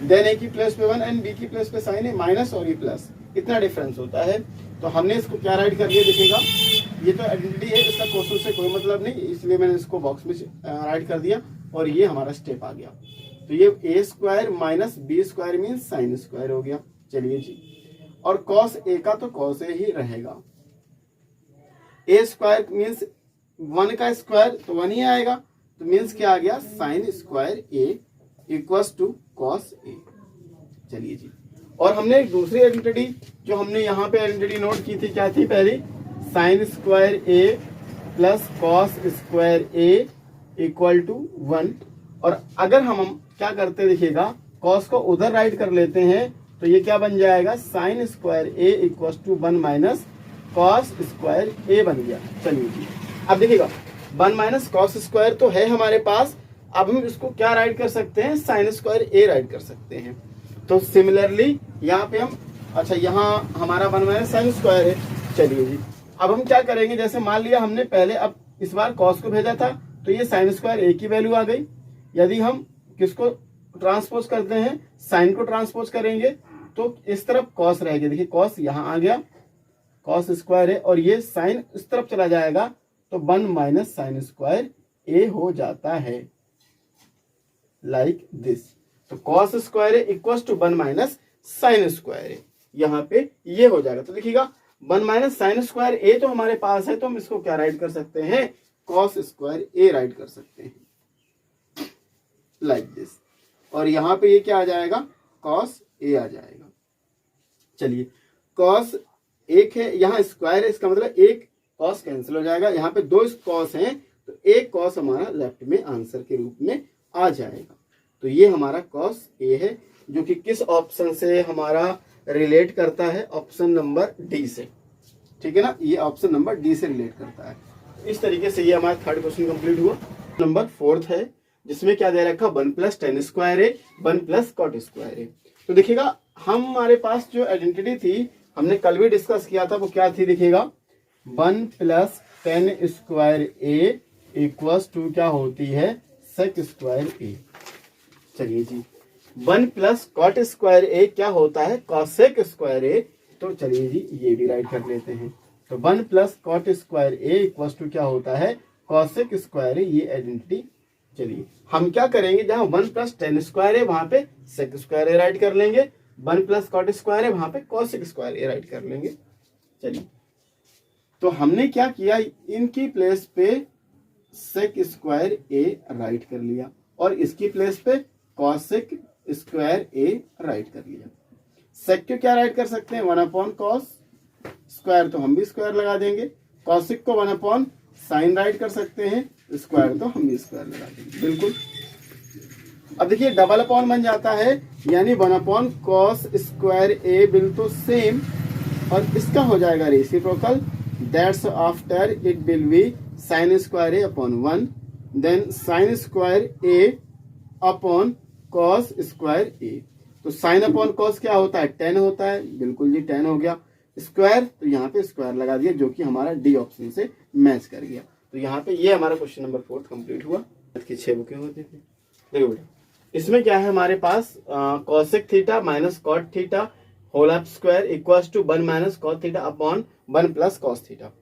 देन a की प्लेस पे 1 एंड b की प्लेस पे साइन है, माइनस और ये प्लस, इतना डिफरेंस होता है। तो हमने इसको क्या राइट कर दिया, देखिएगा ये तो आइडेंटिटी है, इसका क्वेश्चन से कोई मतलब नहीं, इसलिए मैंने इसको बॉक्स में राइट कर दिया और ये हमारा स्टेप आ गया। तो ये a square minus b square means sine square हो गया। चलिए जी, और कॉस a का तो कॉस a ही रहेगा, a स्क्वायर मीन्स 1 का स्क्वायर तो 1 ही आएगा, तो मीन्स क्या आ गया, sine square a equals to cos a। चलिए जी, और हमने एक दूसरी आइडेंटिटी जो हमने यहाँ पे आइडेंटिटी नोट की थी, क्या थी, पहली sine square a plus cos square a equal to 1। और अगर हम क्या करते हैं देखिएगा, कॉस को उधर राइट कर लेते हैं तो ये क्या बन जाएगा, sine square A equal to 1 minus cos square A बन गया। चलिए जी, अब देखिएगा 1 माइनस कॉस स्क्वायर तो है हमारे पास, अब हम इसको क्या राइट कर सकते हैं, साइन स्क्वायर ए राइट कर सकते हैं। तो सिमिलरली यहाँ पे हम, अच्छा यहाँ हमारा 1 माइनस साइन स्क्वायर है। चलिए जी, अब हम क्या करेंगे, जैसे मान लिया हमने पहले अब इस बार कॉस को भेजा था तो ये साइन स्क्वायर ए की वैल्यू आ गई। यदि हम किसको ट्रांसपोज करते हैं, साइन को ट्रांसपोज करेंगे तो इस तरफ कॉस रहेगी। देखिए कॉस यहाँ आ गया, कॉस स्क्वायर है, और ये साइन इस तरफ चला जाएगा तो 1 माइनस साइन स्क्वायर ए हो जाता है, लाइक दिस। तो cos square A equal to 1 minus sine square A, यहाँ पे ये हो जाएगा। तो देखिएगा 1 माइनस साइन स्क्वायर ए तो हमारे पास है, तो हम इसको क्या राइट कर सकते हैं, कॉस स्क्वायर ए राइट कर सकते हैं, लाइक दिस। और यहाँ पे ये क्या आ जाएगा, कॉस ए आ जाएगा। चलिए कॉस एक है, यहाँ स्क्वायर है, इसका मतलब एक कॉस कैंसिल हो जाएगा। यहाँ पे 2 कॉस हैं तो एक कॉस हमारा लेफ्ट में आंसर के रूप में आ जाएगा। तो ये हमारा कॉस ए है, जो कि किस ऑप्शन से हमारा रिलेट करता है, ऑप्शन नंबर डी से। ठीक है ना, ये ऑप्शन नंबर डी से रिलेट करता है। इस तरीके से ये हमारा थर्ड क्वेश्चन कंप्लीट हुआ। नंबर 4 है, जिसमें क्या दे रखा, 1 प्लस टेन स्क्वायर है, 1 प्लस कॉट स्क्वायर है। तो देखिएगा हमारे पास जो आइडेंटिटी थी, हमने कल भी डिस्कस किया था, वो क्या थी, देखिएगा 1 plus tan square A equals to क्या होती है, सेक स्क्वायर ए। चलिए जी, 1 प्लस कॉट स्क्वायर ए क्या होता है, कॉसेक स्क्वायर ए। तो चलिए जी ये भी राइट कर लेते हैं। तो 1 plus cot square A equals to क्या होता है, कॉसेक स्क्वायर ए, ये आइडेंटिटी। चलिए हम क्या करेंगे, जहां 1 प्लस टेन स्क्वायर है वहां पे सेक स्क्वायर ए राइट कर लेंगे, 1 प्लस कॉट स्क्वायर है वहां पे कॉसेक स्क्वायर ए राइट कर लेंगे। चलिए तो हमने क्या किया, इनकी प्लेस पे सेक स्क्वायर ए राइट कर लिया और इसकी प्लेस पे कॉसेक स्क्वायर ए राइट कर लिया। सेक को क्या राइट कर सकते हैं, 1 अपॉन कॉस, स्क्वायर तो हम भी स्क्वायर लगा देंगे, कॉसेक को 1 अपॉन साइन राइट कर सकते हैं, स्क्वायर तो हम भी स्क्वायर लगा देंगे, बिल्कुल। अब देखिए डबल अपॉन बन जाता है, यानी 1 upon cos square A will तो सेम, और इसका हो जाएगा reciprocal, that's after it will be sine square A upon 1, then sine square A upon cos square A. तो साइन अपॉन कॉस क्या होता है, 10 होता है, बिल्कुल जी 10 हो गया। स्क्वायर तो यहाँ पे स्क्वायर लगा दिया, जो कि हमारा डी ऑप्शन से मैच कर गया। तो यहाँ पे ये हमारा क्वेश्चन नंबर 4 कंप्लीट हुआ। की 6 बुकें होती थी। देखो बेटा, इसमें क्या है हमारे पास, cosec theta minus cot theta whole of square equals to 1 minus cot theta upon 1 plus cos theta.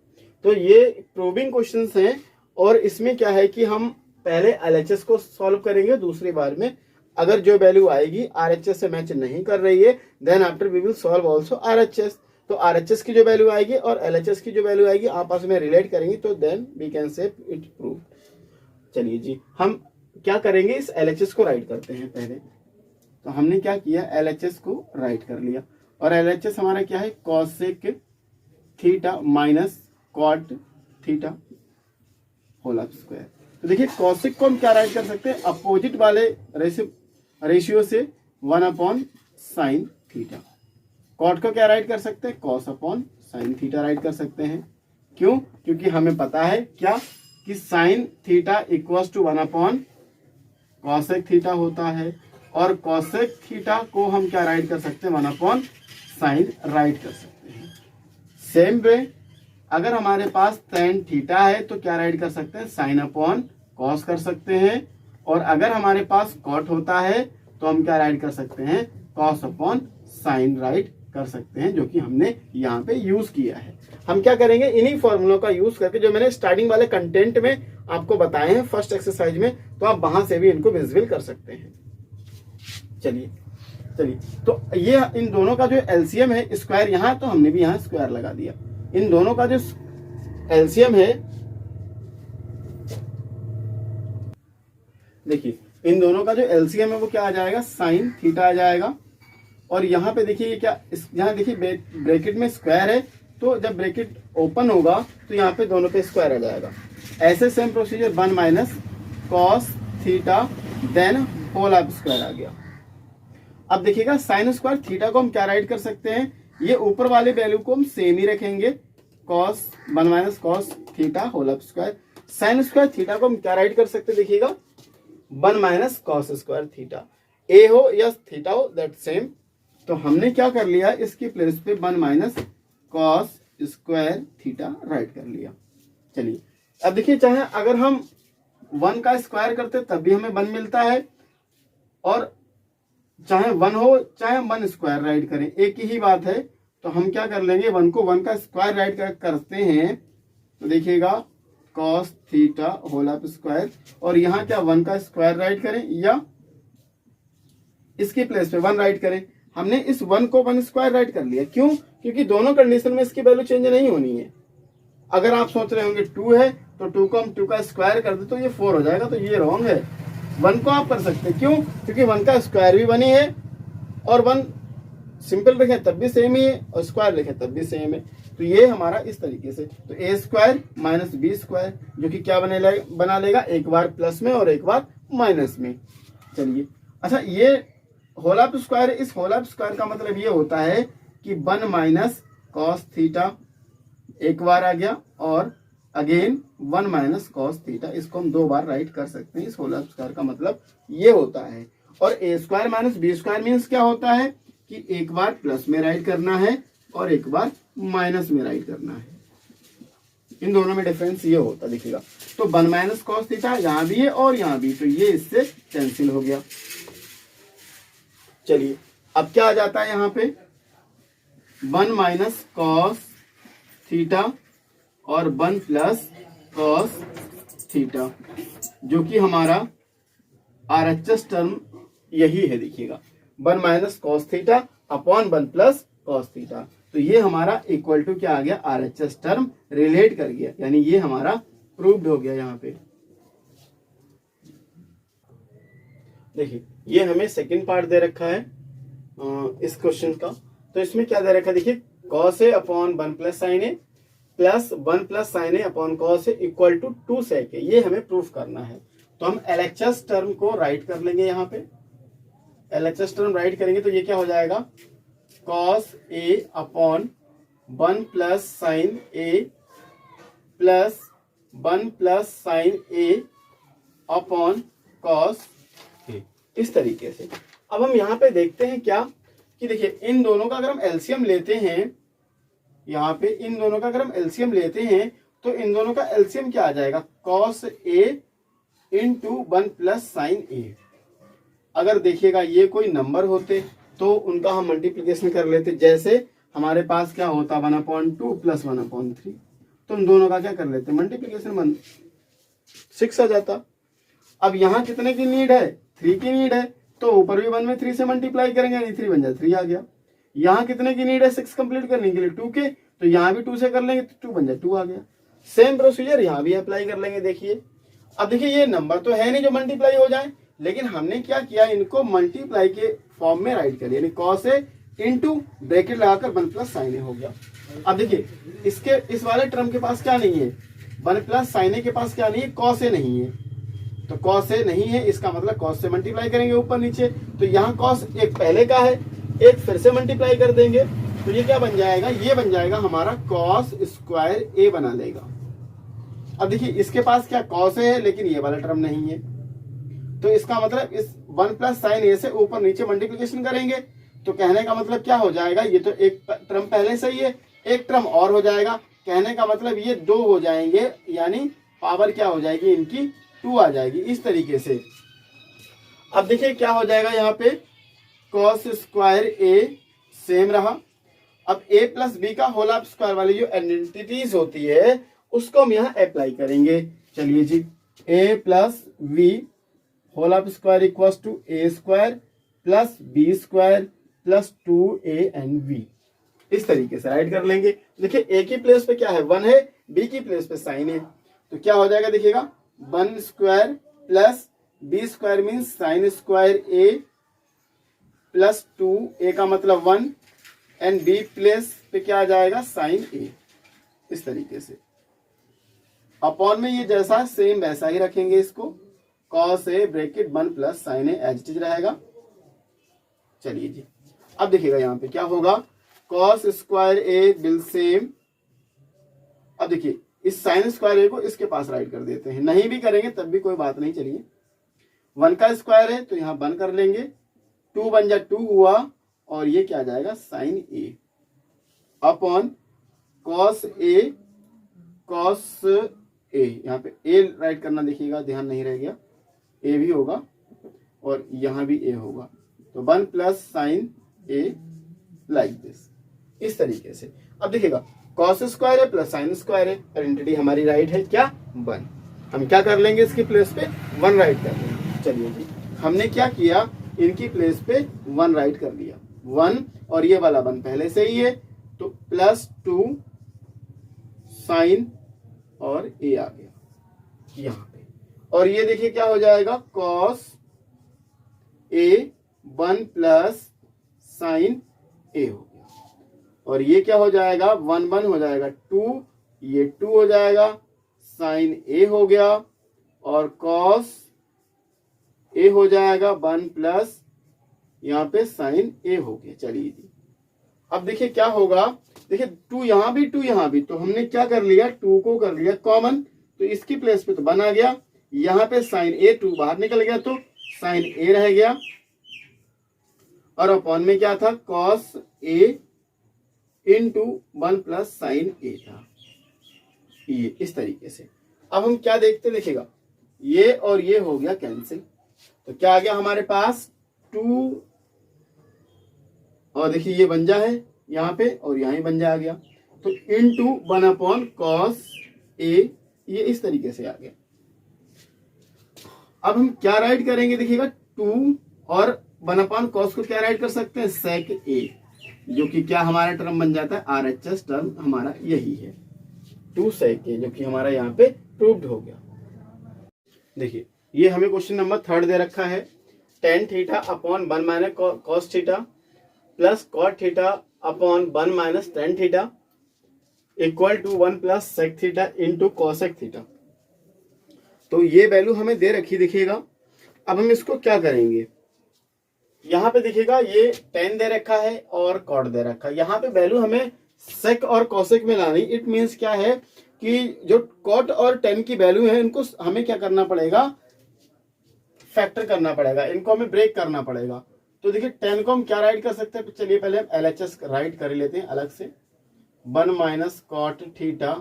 तो ये प्रूविंग क्वेश्चंस हैं, और इसमें क्या है कि हम पहले एलएचएस को सॉल्व करेंगे, दूसरी बार में अगर जो वैल्यू आएगी आरएचएस से मैच नहीं कर रही है, then after we will solve also RHS. तो आरएचएस की जो वैल्यू आएगी और एलएचएस की जो वैल्यू आएगी आपस में रिलेट करेंगे, तो then we can say it prove. चलिए जी, हम क्या करेंगे, इस एलएचएस को राइट करते हैं पहले। तो हमने क्या किया, एलएचएस को राइट कर लिया, और एलएचएस हमारा क्या है, cosec theta minus cot theta whole of square. तो देखिए कॉसेक को हम क्या राइट कर सकते हैं, अपोजिट वाले रेशियो से 1 अपॉन साइन थीटा। कॉट को क्या राइट कर सकते हैं, cos upon sine theta right कर सकते हैं। क्यों, क्योंकि हमें पता है क्या कि sine theta equals to 1 upon cosec theta होता है, और कॉसेक थीटा को हम क्या राइट कर सकते हैं, 1 अपॉन साइन राइट कर सकते हैं। सेम वे अगर हमारे पास tan थीटा है तो क्या राइट कर सकते हैं, साइन अपॉन कॉस कर सकते हैं, और अगर हमारे पास कॉट होता है तो हम क्या राइट कर सकते हैं, कॉस अपॉन साइन राइट कर सकते हैं, जो कि हमने यहाँ पे यूज किया है। हम क्या करेंगे, इन्हीं फॉर्मूलों का यूज करके, जो मैंने स्टार्टिंग वाले कंटेंट में आपको बताए हैं फर्स्ट एक्सरसाइज में, तो आप वहां से भी इनको विजुअल कर सकते हैं। चलिए तो ये इन दोनों का जो एलसीएम है, स्क्वायर यहाँ, तो हमने भी यहाँ स्क्वायर लगा दिया। इन दोनों का जो एलसीएम है, देखिए इन दोनों का जो एलसीएम है वो क्या आ जाएगा, साइन थीटा आ जाएगा। और यहाँ पे देखिए क्या, यहाँ देखिए ब्रैकेट में स्क्वायर है, तो जब ब्रैकेट ओपन होगा तो यहाँ पे दोनों पे स्क्वायर आ जाएगा। ऐसे same procedure 1 minus cos theta then whole of square आ गया। अब देखिएगा साइन स्क्वायर थीटा को हम क्या राइट कर सकते हैं, ये ऊपर वाले वैल्यू को हम सेम ही रखेंगे, cos 1 minus cos theta whole of square. Sine square theta को हम क्या राइट कर सकते हैं, देखिएगा 1 minus cos square theta, A हो या थीटा हो दैट सेम। तो हमने क्या कर लिया, इसकी प्लेस पे 1 minus cos square theta right कर लिया। चलिए अब देखिए, चाहे अगर हम 1 का स्क्वायर करते तब भी हमें 1 मिलता है, और चाहे 1 हो चाहे 1 स्क्वायर राइट करें एक ही बात है। तो हम क्या कर लेंगे, 1 को 1 का स्क्वायर राइट करते हैं तो देखिएगा cos theta whole of square, और यहाँ क्या 1 का स्क्वायर राइट करें या इसकी प्लेस पे 1 राइट करें। हमने इस 1 को 1 स्क्वायर राइट कर लिया, क्यों, क्योंकि दोनों कंडीशन में इसकी वैल्यू चेंज नहीं होनी है। अगर आप सोच रहे होंगे 2 है तो 2 को हम 2 का स्क्वायर कर दे तो ये 4 हो जाएगा, तो ये रॉन्ग है। 1 को आप कर सकते हैं, क्यों, क्योंकि 1 का स्क्वायर भी 1 ही है, और 1 सिंपल रखें तब भी सेम ही है, और स्क्वायर रखें तब भी सेम है। तो ये हमारा इस तरीके से, तो ए स्क्वायर माइनस बी स्क्वायर जो कि क्या बना लेगा, एक बार प्लस में और एक बार माइनस में। चलिए अच्छा, ये होल ऑफ स्क्वायर, इस होल ऑफ स्क्वायर का मतलब ये होता है कि 1 माइनस कॉस थीटा एक बार आ गया, और अगेन 1 माइनस कॉस थीटा, इसको हम 2 बार राइट कर सकते हैं। इस होल ऑफ स्क्वायर का मतलब ये होता है। और A square minus B square means क्या होता है कि एक बार प्लस में राइट करना है और एक बार माइनस में राइट करना है। इन दोनों में डिफरेंस ये होता है, देखिएगा। तो 1 माइनस कॉस थीटा यहाँ भी है और यहाँ भी, तो ये इससे कैंसिल हो गया। चलिए अब क्या आ जाता है यहाँ पे, 1 माइनस कॉस थीटा और 1 प्लस कॉस थीटा, जो कि हमारा आरएचएस टर्म यही है। देखिएगा 1 minus cos theta upon 1 plus cos theta, तो ये हमारा इक्वल टू क्या आ गया, आरएचएस टर्म रिलेट कर गया, यानी ये हमारा प्रूव्ड हो गया। यहाँ पे देखिए, ये हमें सेकंड पार्ट दे रखा है इस क्वेश्चन का। तो इसमें क्या दे रखा है, देखिए cos A upon 1 plus sine A plus 1 plus sine A upon cos A equal to 2 sec A, ये हमें प्रूफ करना है। तो हम एलएचएस टर्म को राइट कर लेंगे। यहाँ पे एलएचएस टर्म राइट करेंगे तो ये क्या हो जाएगा, cos A upon 1 plus sine A plus 1 plus sine A upon cos ए, इस तरीके से। अब हम यहाँ पे देखते हैं क्या कि देखिए, इन दोनों का अगर हम एलसीएम लेते हैं, यहाँ पे इन दोनों का अगर हम एलसीएम लेते हैं तो इन दोनों का एलसीएम क्या आ जाएगा, cos A into 1 plus sine ए। अगर देखिएगा ये कोई नंबर होते तो उनका हम मल्टीप्लीकेशन कर लेते, जैसे हमारे पास क्या होता 1/2 प्लस 1/3, तो उन दोनों का क्या कर लेते मल्टीप्लीकेशन, 6 आ जाता। अब यहाँ कितने की नीड है, 3 की नीड है, तो ऊपर भी 1 में 3 से मल्टीप्लाई करेंगे, यानी 3 बन जाए 3 आ गया। यहाँ कितने की नीड है 6 कंप्लीट करने के लिए, 2 के, तो यहाँ भी 2 से कर लेंगे तो 2 बन जाए 2 आ गया। सेम प्रोसीजर यहाँ भी अप्लाई कर लेंगे। देखिए अब देखिए, ये नंबर तो है नहीं जो मल्टीप्लाई हो जाए, लेकिन हमने क्या किया, इनको मल्टीप्लाई के फॉर्म में राइट कर, यानी कॉस ए इंटू ब्रैकेट लगाकर 1 प्लस साइन ए हो गया। अब देखिए, इसके इस वाले टर्म के पास क्या नहीं है, 1 प्लस साइन ए के पास क्या नहीं है, कॉस ए नहीं है। तो कॉस ए नहीं है, इसका मतलब कॉस से मल्टीप्लाई करेंगे ऊपर नीचे, तो यहाँ कॉस एक पहले का है, एक फिर से मल्टीप्लाई कर देंगे, तो ये क्या बन जाएगा, ये बन जाएगा हमारा कॉस स्क्वायर ए बना लेगा। अब देखिए, इसके पास क्या कॉस ए है, लेकिन ये वाला टर्म नहीं है, तो इसका मतलब इस 1 प्लस साइन ए से ऊपर नीचे मल्टीप्लिकेशन करेंगे, तो कहने का मतलब क्या हो जाएगा, ये तो एक टर्म पहले से ही है, एक टर्म और हो जाएगा, कहने का मतलब ये 2 हो जाएंगे, यानी पावर क्या हो जाएगी इनकी 2 आ जाएगी, इस तरीके से। अब देखिए क्या हो जाएगा, यहाँ पे कॉस स्क्वायर ए सेम रहा। अब a प्लस बी का होल ऑफ स्क्वायर वाली जो आइडेंटिटीज होती है उसको हम यहाँ अप्लाई करेंगे। चलिए जी, a plus B whole of square equal to A square plus B square plus 2a and v, इस तरीके से राइट कर लेंगे। देखिए a की प्लेस पे क्या है 1 है, b की प्लेस पे साइन है, तो क्या हो जाएगा, देखिएगा 1 square plus B square mean sine square a plus 2a का मतलब 1 एंड b प्लेस पे क्या आ जाएगा साइन a, इस तरीके से। अपॉन में ये जैसा सेम वैसा ही रखेंगे इसको, cos A bracket 1 plus sine A as it is रहेगा। चलिए जी, अब देखिएगा यहाँ पे क्या होगा, cos square A will same. अब देखिए इस साइन स्क्वायर ए को इसके पास राइट कर देते हैं, नहीं भी करेंगे तब भी कोई बात नहीं। चलिए 1 का स्क्वायर है तो यहाँ 1 कर लेंगे, 2 बन जा 2 हुआ, और ये क्या आ जाएगा sign A upon cos A, cos A, यहाँ पे ए राइट करना देखिएगा, ध्यान नहीं रह गया, ए भी होगा और यहाँ भी ए होगा, तो 1 plus sine A like this, इस तरीके से। अब देखिएगा कॉस स्क्वायर है प्लस साइन स्क्वायर है, आइडेंटिटी हमारी राइट है क्या 1। हम क्या कर लेंगे, इसकी प्लेस पे 1 राइट कर लेंगे। चलिए जी, हमने क्या किया, इनकी प्लेस पे 1 राइट कर लिया, 1 और ये वाला 1 पहले से ही है, तो प्लस 2 साइन और ए आ गया यहाँ पे, और ये देखिए क्या हो जाएगा कॉस ए 1 प्लस साइन ए हो गया, और ये क्या हो जाएगा 1 1 हो जाएगा 2, ये 2 हो जाएगा, साइन ए हो गया, और कॉस ए हो जाएगा 1 प्लस यहाँ पे साइन ए हो गया। चलिए जी, अब देखिए क्या होगा, देखिए 2 यहाँ भी 2 यहाँ भी, तो हमने क्या कर लिया 2 को कर लिया कॉमन, तो इसकी प्लेस पे तो 1 आ गया, यहाँ पे साइन ए 2 बाहर निकल गया तो साइन ए रह गया, और अपॉन में क्या था cos A into 1 plus sine ए था, ये इस तरीके से। अब हम क्या देखते, देखिएगा ये और ये हो गया कैंसिल, तो क्या आ गया हमारे पास 2, और देखिए ये बन जा है यहाँ पे और यहाँ ही बन जा आ गया, तो इंटू 1 अपॉन कॉस ए, ये इस तरीके से आ गया। अब हम क्या राइट करेंगे, देखिएगा 2 और 1 अपॉन कॉस को क्या राइट कर सकते हैं सेक ए, जो कि क्या हमारा टर्म बन जाता है आरएचएस टर्म हमारा यही है 2 सेक ए, जो कि हमारा यहाँ पे प्रूव्ड हो गया। देखिए ये हमें क्वेश्चन नंबर 3 दे रखा है, tan theta upon 1 minus cos theta plus cot theta upon 1 minus tan theta equal to 1 plus sec theta into cosec theta. तो ये वैल्यू हमें दे रखी, देखिएगा। अब हम इसको क्या करेंगे, यहाँ पे देखिएगा ये tan दे रखा है और कॉट दे रखा है, यहाँ पे वैल्यू हमें सेक और कॉसेक में लानी। इट मीन्स क्या है कि जो कॉट और tan की वैल्यू है इनको हमें क्या करना पड़ेगा, फैक्टर करना पड़ेगा, इनको हमें ब्रेक करना पड़ेगा। तो देखिए tan को हम क्या राइट कर सकते हैं, तो चलिए पहले हम LHS राइट कर लेते हैं अलग से, 1 minus cot theta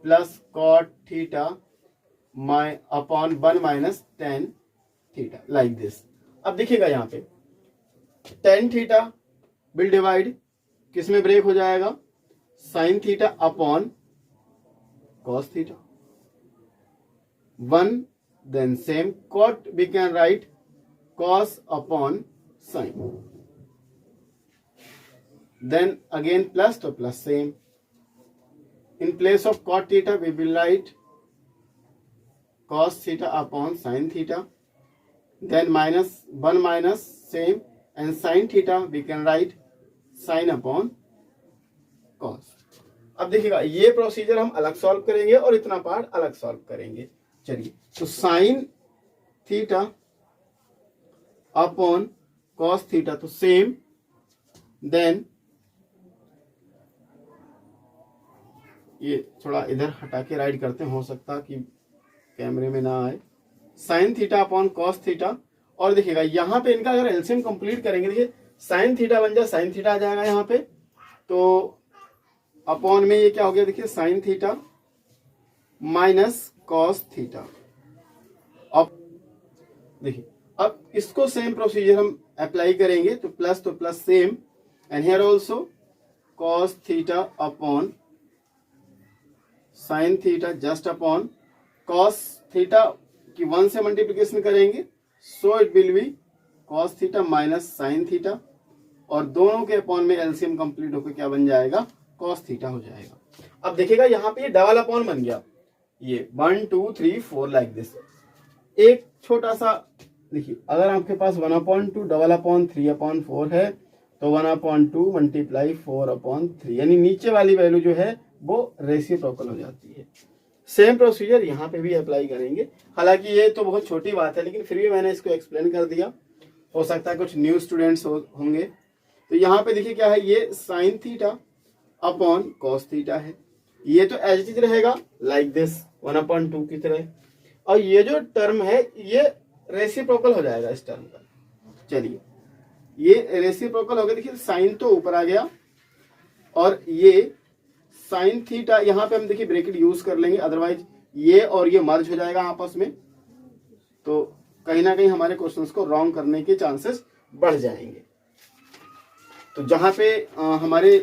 plus cot theta upon 1 minus tan theta like this. अब देखिएगा यहाँ पे tan थीटा विल डिवाइड किस में ब्रेक हो जाएगा, sine theta upon cos theta, 1 then same cot we can write cos upon sin, then again plus to plus same, in place of cot theta we will write cos theta upon sin theta, then minus 1 minus same, and sin theta we can write sin upon cos। अब देखिएगा ये procedure हम अलग solve करेंगे और इतना part अलग solve करेंगे। चलिए, तो sine theta upon cos theta तो सेम, देन ये थोड़ा इधर हटा के राइट करते हैं, हो सकता कि कैमरे में ना आए, sign theta upon cos theta. और देखिएगा यहाँ पे इनका अगर एलसीएम कंप्लीट करेंगे, देखिए साइन थीटा बन जाए साइन थीटा आ जाएगा यहाँ पे, तो अपॉन में ये क्या हो गया, देखिए sign theta minus cos theta. अब देखिए अब इसको सेम प्रोसीजर हम अप्लाई करेंगे, तो plus same, and here also cos theta upon sine theta just upon cos theta की 1 से मल्टीप्लिकेशन करेंगे, सो it will B cos theta minus sine theta, और दोनों के अपॉन में एलसीएम कंप्लीट होकर क्या बन जाएगा, कॉस थीटा हो जाएगा। अब देखिएगा यहाँ पे ये डबल अपॉन बन गया, ये 1 2 3 4 लाइक दिस। एक छोटा सा देखिए, अगर आपके पास 1/2 डबल अपॉन 3/4 है तो 1/2 मल्टीप्लाई 4/3, यानी नीचे वाली वैल्यू जो है वो रेसिप्रोकल हो जाती है। सेम प्रोसीजर यहाँ पे भी अप्लाई करेंगे। हालांकि ये तो बहुत छोटी बात है, लेकिन फिर भी मैंने इसको एक्सप्लेन कर दिया, हो सकता है कुछ न्यू स्टूडेंट्स होंगे। तो यहाँ पे देखिए क्या है, ये sine theta upon cos theta है। ये तो एज इट इज रहेगा लाइक दिस 1/2 की तरह, और ये जो टर्म है ये रेसिप्रोकल हो जाएगा इस टर्म का। चलिए ये रेसिप्रोकल हो गया, देखिए साइन तो ऊपर आ गया और ये साइन थीटा यहाँ पे हम देखिए ब्रैकेट यूज कर लेंगे, अदरवाइज ये और ये मर्ज हो जाएगा आपस में, तो कहीं ना कहीं हमारे क्वेश्चंस को रॉन्ग करने के चांसेस बढ़ जाएंगे। तो जहां पे हमारे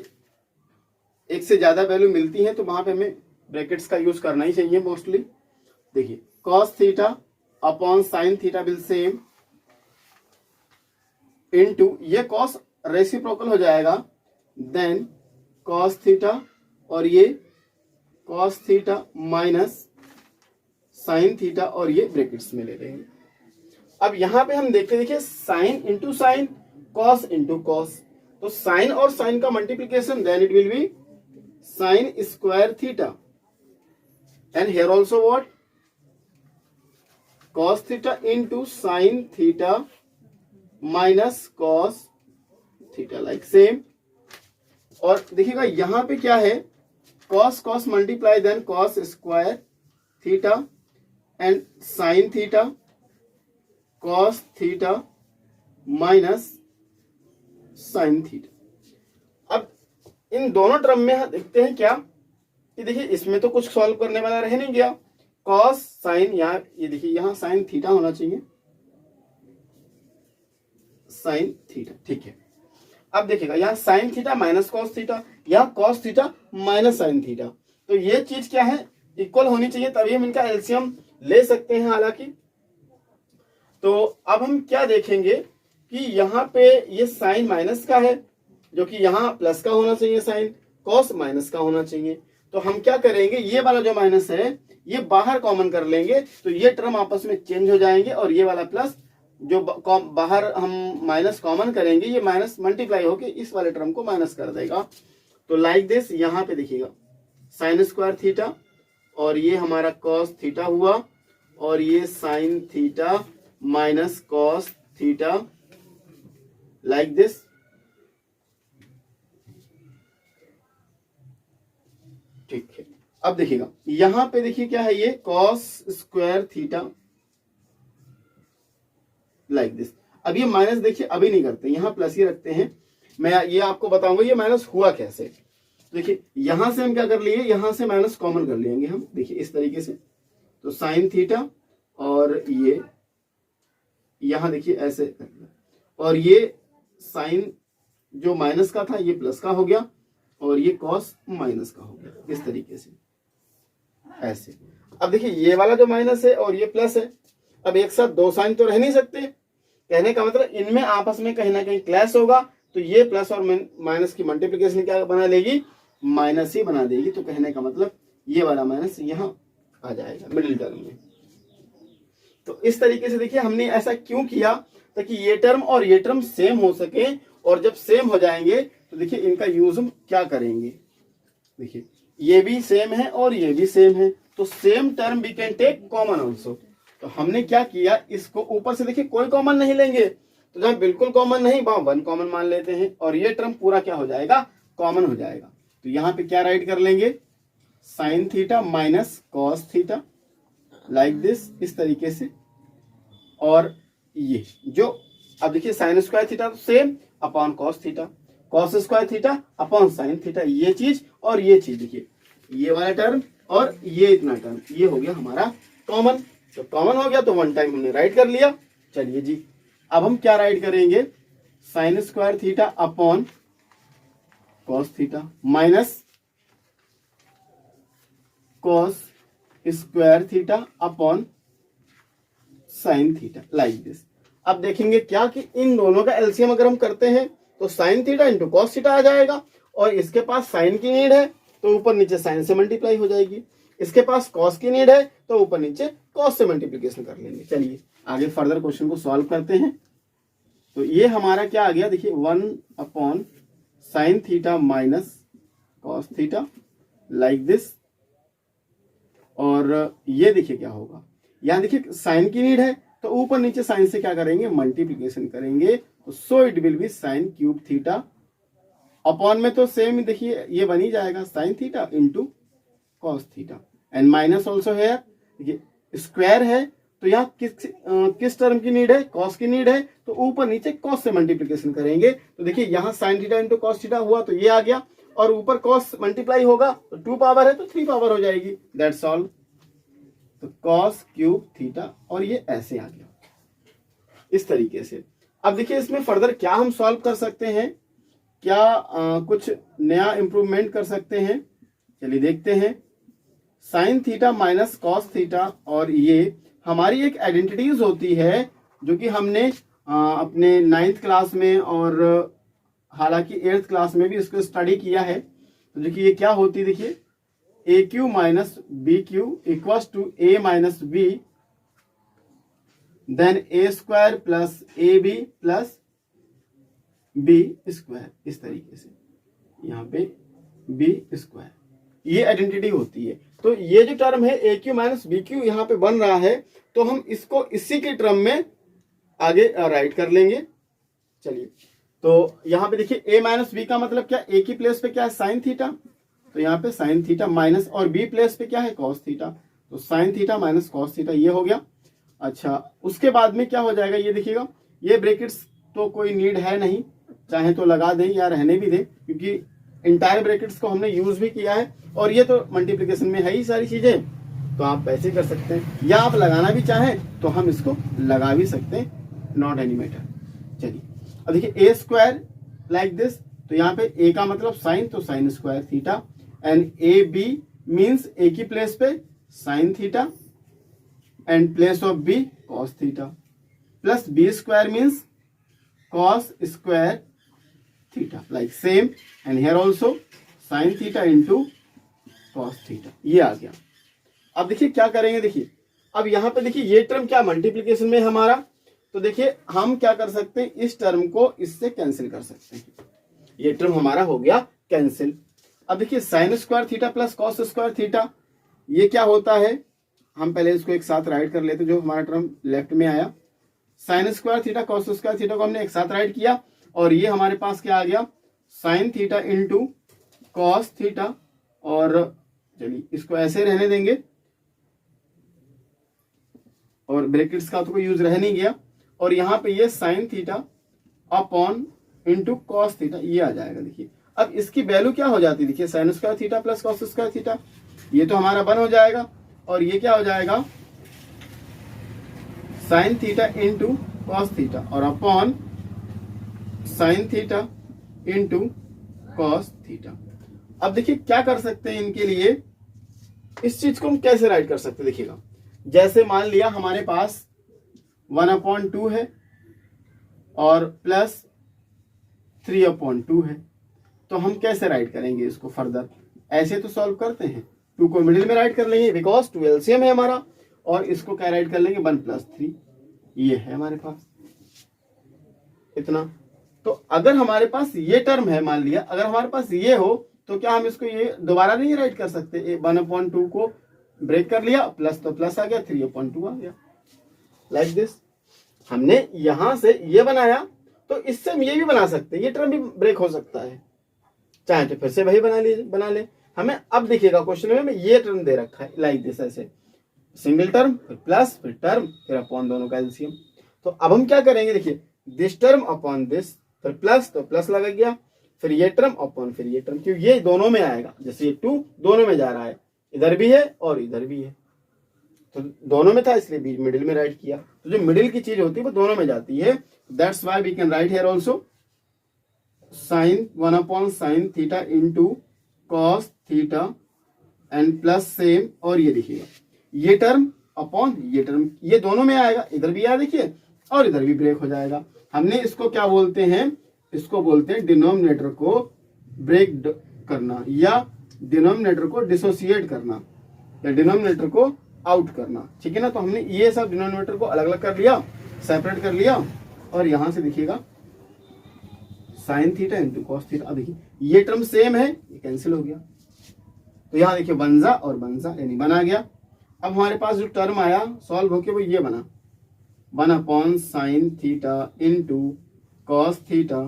एक से ज्यादा वैल्यू मिलती है तो वहां पे हमें ब्रैकेट्स का यूज करना ही चाहिए मोस्टली। देखिए cos theta upon sine theta will same into, ये cos रेसिप्रोकल हो जाएगा, देन cos थीटा और ये cos theta minus sine theta, और ये ब्रैकेट्स में ले लेंगे। अब यहां पे हम देखते देखिए sine into sine, cos into cos, तो साइन और साइन का multiplication, then it will be sine square theta, and here also what, cos theta into sine theta minus cos theta, like same. और देखिएगा यहां पे क्या है, cos cos multiply then cos square theta and sine theta cos theta minus sine theta. अब इन दोनों term में देखते हैं क्या, ये देखिए इसमें तो कुछ सॉल्व करने वाला रह नहीं गया, कॉस साइन, यहाँ ये देखिए यहाँ साइन थीटा होना चाहिए, साइन थीटा, ठीक है। अब देखिएगा यहाँ sine theta minus cos theta, यहाँ cos theta minus sine theta, तो ये चीज क्या है, इक्वल होनी चाहिए, तभी हम इनका एलसीएम ले सकते हैं। हालांकि तो अब हम क्या देखेंगे कि यहाँ पे ये साइन माइनस का है, जो कि यहाँ प्लस का होना चाहिए, साइन कॉस माइनस का होना चाहिए। तो हम क्या करेंगे, ये वाला जो माइनस है ये बाहर कॉमन कर लेंगे, तो ये टर्म आपस में चेंज हो जाएंगे, और ये वाला प्लस जो बाहर हम माइनस कॉमन करेंगे, ये माइनस मल्टीप्लाई होके इस वाले टर्म को माइनस कर देगा। तो लाइक दिस, यहाँ पे देखिएगा साइन स्क्वायर थीटा और ये हमारा कॉस थीटा हुआ, और ये sine theta minus cos theta, like this. ठीक है, अब देखिएगा यहां पे देखिए क्या है, ये cos square theta, like this. अब ये माइनस देखिए अभी नहीं करते, यहां प्लस ही रखते हैं, मैं ये आपको बताऊंगा ये माइनस हुआ कैसे। देखिए यहां से हम क्या कर लिए, यहां से माइनस कॉमन कर लेंगे हम, देखिए इस तरीके से, तो साइन थीटा और ये यहां देखिए ऐसे, और ये साइन जो माइनस का था ये प्लस का हो गया, और ये कॉस माइनस का हो गया, इस तरीके से ऐसे। अब देखिए ये वाला जो माइनस है और ये प्लस है, अब एक साथ दो साइन तो रह नहीं सकते, कहने का मतलब इनमें आपस में कहीं ना कहीं क्लैश होगा, तो ये प्लस और माइनस की मल्टीप्लिकेशन क्या बना लेगी, माइनस ही बना देगी। तो कहने का मतलब ये वाला माइनस यहाँ आ जाएगा मिडिल टर्म में। तो इस तरीके से देखिए हमने ऐसा क्यों किया, ताकि ये टर्म और ये टर्म सेम हो सके, और जब सेम हो जाएंगे तो देखिए इनका यूज हम क्या करेंगे, देखिए ये भी सेम है और ये भी सेम है, तो same term we can take common also. तो हमने क्या किया, इसको ऊपर से देखिए कोई कॉमन नहीं लेंगे, तो जब बिल्कुल कॉमन नहीं वहां वन कॉमन मान लेते हैं, और ये टर्म पूरा क्या हो जाएगा, कॉमन हो जाएगा। तो यहाँ पे क्या राइट कर लेंगे, sign theta minus cos theta, like this, इस तरीके से। और ये जो अब देखिए साइन स्क्वायर थीटा तो same upon cos theta, cos square theta upon sine theta, ये चीज और ये चीज, देखिए ये वाला टर्म और ये इतना टर्म, ये हो गया हमारा कॉमन। तो कॉमन हो गया तो वन टाइम हमने राइट कर लिया। चलिए जी, अब हम क्या राइट करेंगे, sign square theta upon cos theta minus cos square theta upon sine theta, like this. अब देखेंगे क्या कि इन दोनों का एलसीएम अगर हम करते हैं तो sine theta into cos theta आ जाएगा, और इसके पास साइन की नीड है तो ऊपर नीचे साइन से मल्टीप्लाई हो जाएगी, इसके पास कॉस की नीड है तो ऊपर नीचे कॉस से मल्टीप्लिकेशन कर लेंगे। चलिए आगे फर्दर क्वेश्चन को सॉल्व करते हैं। तो ये हमारा क्या आ गया, देखिए 1 upon sine theta minus cos theta, like this. और ये देखिए क्या होगा, यहाँ देखिए साइन की नीड है तो ऊपर नीचे साइन से क्या करेंगे, मल्टीप्लीकेशन करेंगे, तो सो it will be sign cube theta. Upon में तो सेम देखिए ये बन ही जाएगा, sine theta into cos theta, and minus also है, देखिए स्क्वायर है तो यहाँ किस टर्म की नीड है, कॉस की नीड है, तो ऊपर नीचे कॉस से मल्टीप्लीकेशन करेंगे, तो देखिए यहाँ sine theta into cos theta हुआ तो ये आ गया, और ऊपर कॉस मल्टीप्लाई होगा तो 2 पावर है तो 3 पावर हो जाएगी, दैट्स ऑल। तो कॉस क्यूब थीटा, और ये ऐसे आ गया इस तरीके से। अब देखिए इसमें फर्दर क्या हम सॉल्व कर सकते हैं, क्या कुछ नया इंप्रूवमेंट कर सकते हैं, चलिए देखते हैं। Sign theta minus cos theta, और ये हमारी एक आइडेंटिटीज होती है जो कि हमने अपने 9th क्लास में और हालांकि 8th क्लास में भी इसको स्टडी किया है। तो देखिए ये क्या होती है, देखिए A cube minus B cube equals to A minus B, then A square plus A B plus B square, इस तरीके से यहाँ पे बी स्क्वायर, ये आइडेंटिटी होती है। तो ये जो टर्म है ए क्यू माइनस बी क्यू यहाँ पे बन रहा है, तो हम इसको इसी के टर्म में आगे राइट कर लेंगे। चलिए तो यहाँ पे देखिए ए माइनस बी का मतलब क्या, ए की प्लेस पे क्या है साइन थीटा, तो यहाँ पे साइन थीटा माइनस, और बी प्लेस पे क्या है कॉस थीटा, तो sine theta minus cos theta, ये हो गया। अच्छा उसके बाद में क्या हो जाएगा, ये देखिएगा, ये ब्रैकेट्स तो कोई नीड है नहीं, चाहे तो लगा दें या रहने भी दें, क्योंकि इंटायर ब्रैकेट्स को हमने यूज भी किया है, और ये तो मल्टीप्लिकेशन में है ही सारी चीजें, तो आप ऐसे कर सकते हैं, या आप लगाना भी चाहें तो हम इसको लगा भी सकते हैं, नॉट एनी मैटर। चलिए अब देखिए ए स्क्वायर लाइक दिस, तो यहाँ पे ए का मतलब साइन, तो sine square theta, and A B means A की प्लेस पे sine theta and place of B cos theta, plus B square means cos square theta, like same, and here also sine theta into cos theta, ये आ गया। अब देखिए क्या करेंगे, देखिए अब यहाँ पे देखिए ये टर्म क्या मल्टीप्लिकेशन में हमारा, तो देखिए हम क्या कर सकते हैं, इस टर्म को इससे कैंसिल कर सकते हैं, ये टर्म हमारा हो गया कैंसिल। अब देखिए sign square theta plus cos square theta, ये क्या होता है, हम पहले इसको एक साथ राइट कर लेते, जो हमारा टर्म लेफ्ट में आया, sign square theta cos square theta को हमने एक साथ राइट किया, और ये हमारे पास क्या आ गया, sign theta into cos theta, और चलिए इसको ऐसे रहने देंगे, और ब्रैकेट्स का तो कोई यूज रह नहीं गया, और यहाँ पे ये sine theta upon into cos theta, ये आ जाएगा। देखिए अब इसकी वैल्यू क्या हो जाती है, देखिए sign square theta plus cos square theta, ये तो हमारा 1 हो जाएगा, और ये क्या हो जाएगा, sine theta into cos theta, और upon sine theta into cos theta. अब देखिए क्या कर सकते हैं इनके लिए, इस चीज को हम कैसे राइट कर सकते हैं, देखिएगा जैसे मान लिया हमारे पास 1/2 है और प्लस 3/2 है, तो हम कैसे राइट करेंगे इसको फर्दर, ऐसे तो सॉल्व करते हैं, 2 को मिडिल में राइट कर लेंगे बिकॉज 2 एलसीएम है हमारा, और इसको क्या राइट कर लेंगे 1 + 3, ये है हमारे पास इतना। तो अगर हमारे पास ये टर्म है, मान लिया अगर हमारे पास ये हो, तो क्या हम इसको ये दोबारा नहीं राइट कर सकते, 1/2 को ब्रेक कर लिया, प्लस तो प्लस आ गया, 3/2 आ गया, लाइक दिस। हमने यहां से ये बनाया, तो इससे हम ये भी बना सकते हैं, ये टर्म भी ब्रेक हो सकता है, चाहे तो फिर से वही बना ले। हमें अब देखिएगा क्वेश्चन में हमें ये टर्म दे रखा है लाइक दिस, ऐसे सिंगल टर्म फिर प्लस फिर टर्म फिर अपॉन, दोनों का एलसीएम। तो अब हम क्या करेंगे, देखिए दिस टर्म अपॉन दिस, फिर प्लस तो प्लस लगा गया, फिर ये टर्म अपॉन फिर ये टर्म, क्योंकि ये दोनों में आएगा, जैसे ये 2 दोनों में जा रहा है, इधर भी है और इधर भी है, तो दोनों में था इसलिए बीच मिडिल में राइट किया। तो जो मिडिल की चीज होती है वो दोनों में जाती है, that's why we can write here also sine 1/sin theta into cos theta and plus same, और ये देखिएगा ये टर्म अपॉन ये टर्म, ये दोनों में आएगा, इधर भी आया देखिए और इधर भी ब्रेक हो जाएगा। हमने इसको क्या बोलते हैं, इसको बोलते हैं डिनोमिनेटर को ब्रेक करना, या डिनोमिनेटर को डिसोसिएट करना, या डिनोमिनेटर को आउट करना, ठीक है ना। तो हमने ये सब डिनोमिनेटर को अलग अलग कर लिया, सेपरेट कर लिया, और यहां से देखिएगा sign theta into cos theta. अब देखिए ये टर्म सेम है, ये कैंसिल हो गया, तो यहां देखिए 1 जा और 1 जा, यानी 1 आ गया, अब हमारे पास जो टर्म आया सॉल्व होके वो ये बना 1/sin theta into cos theta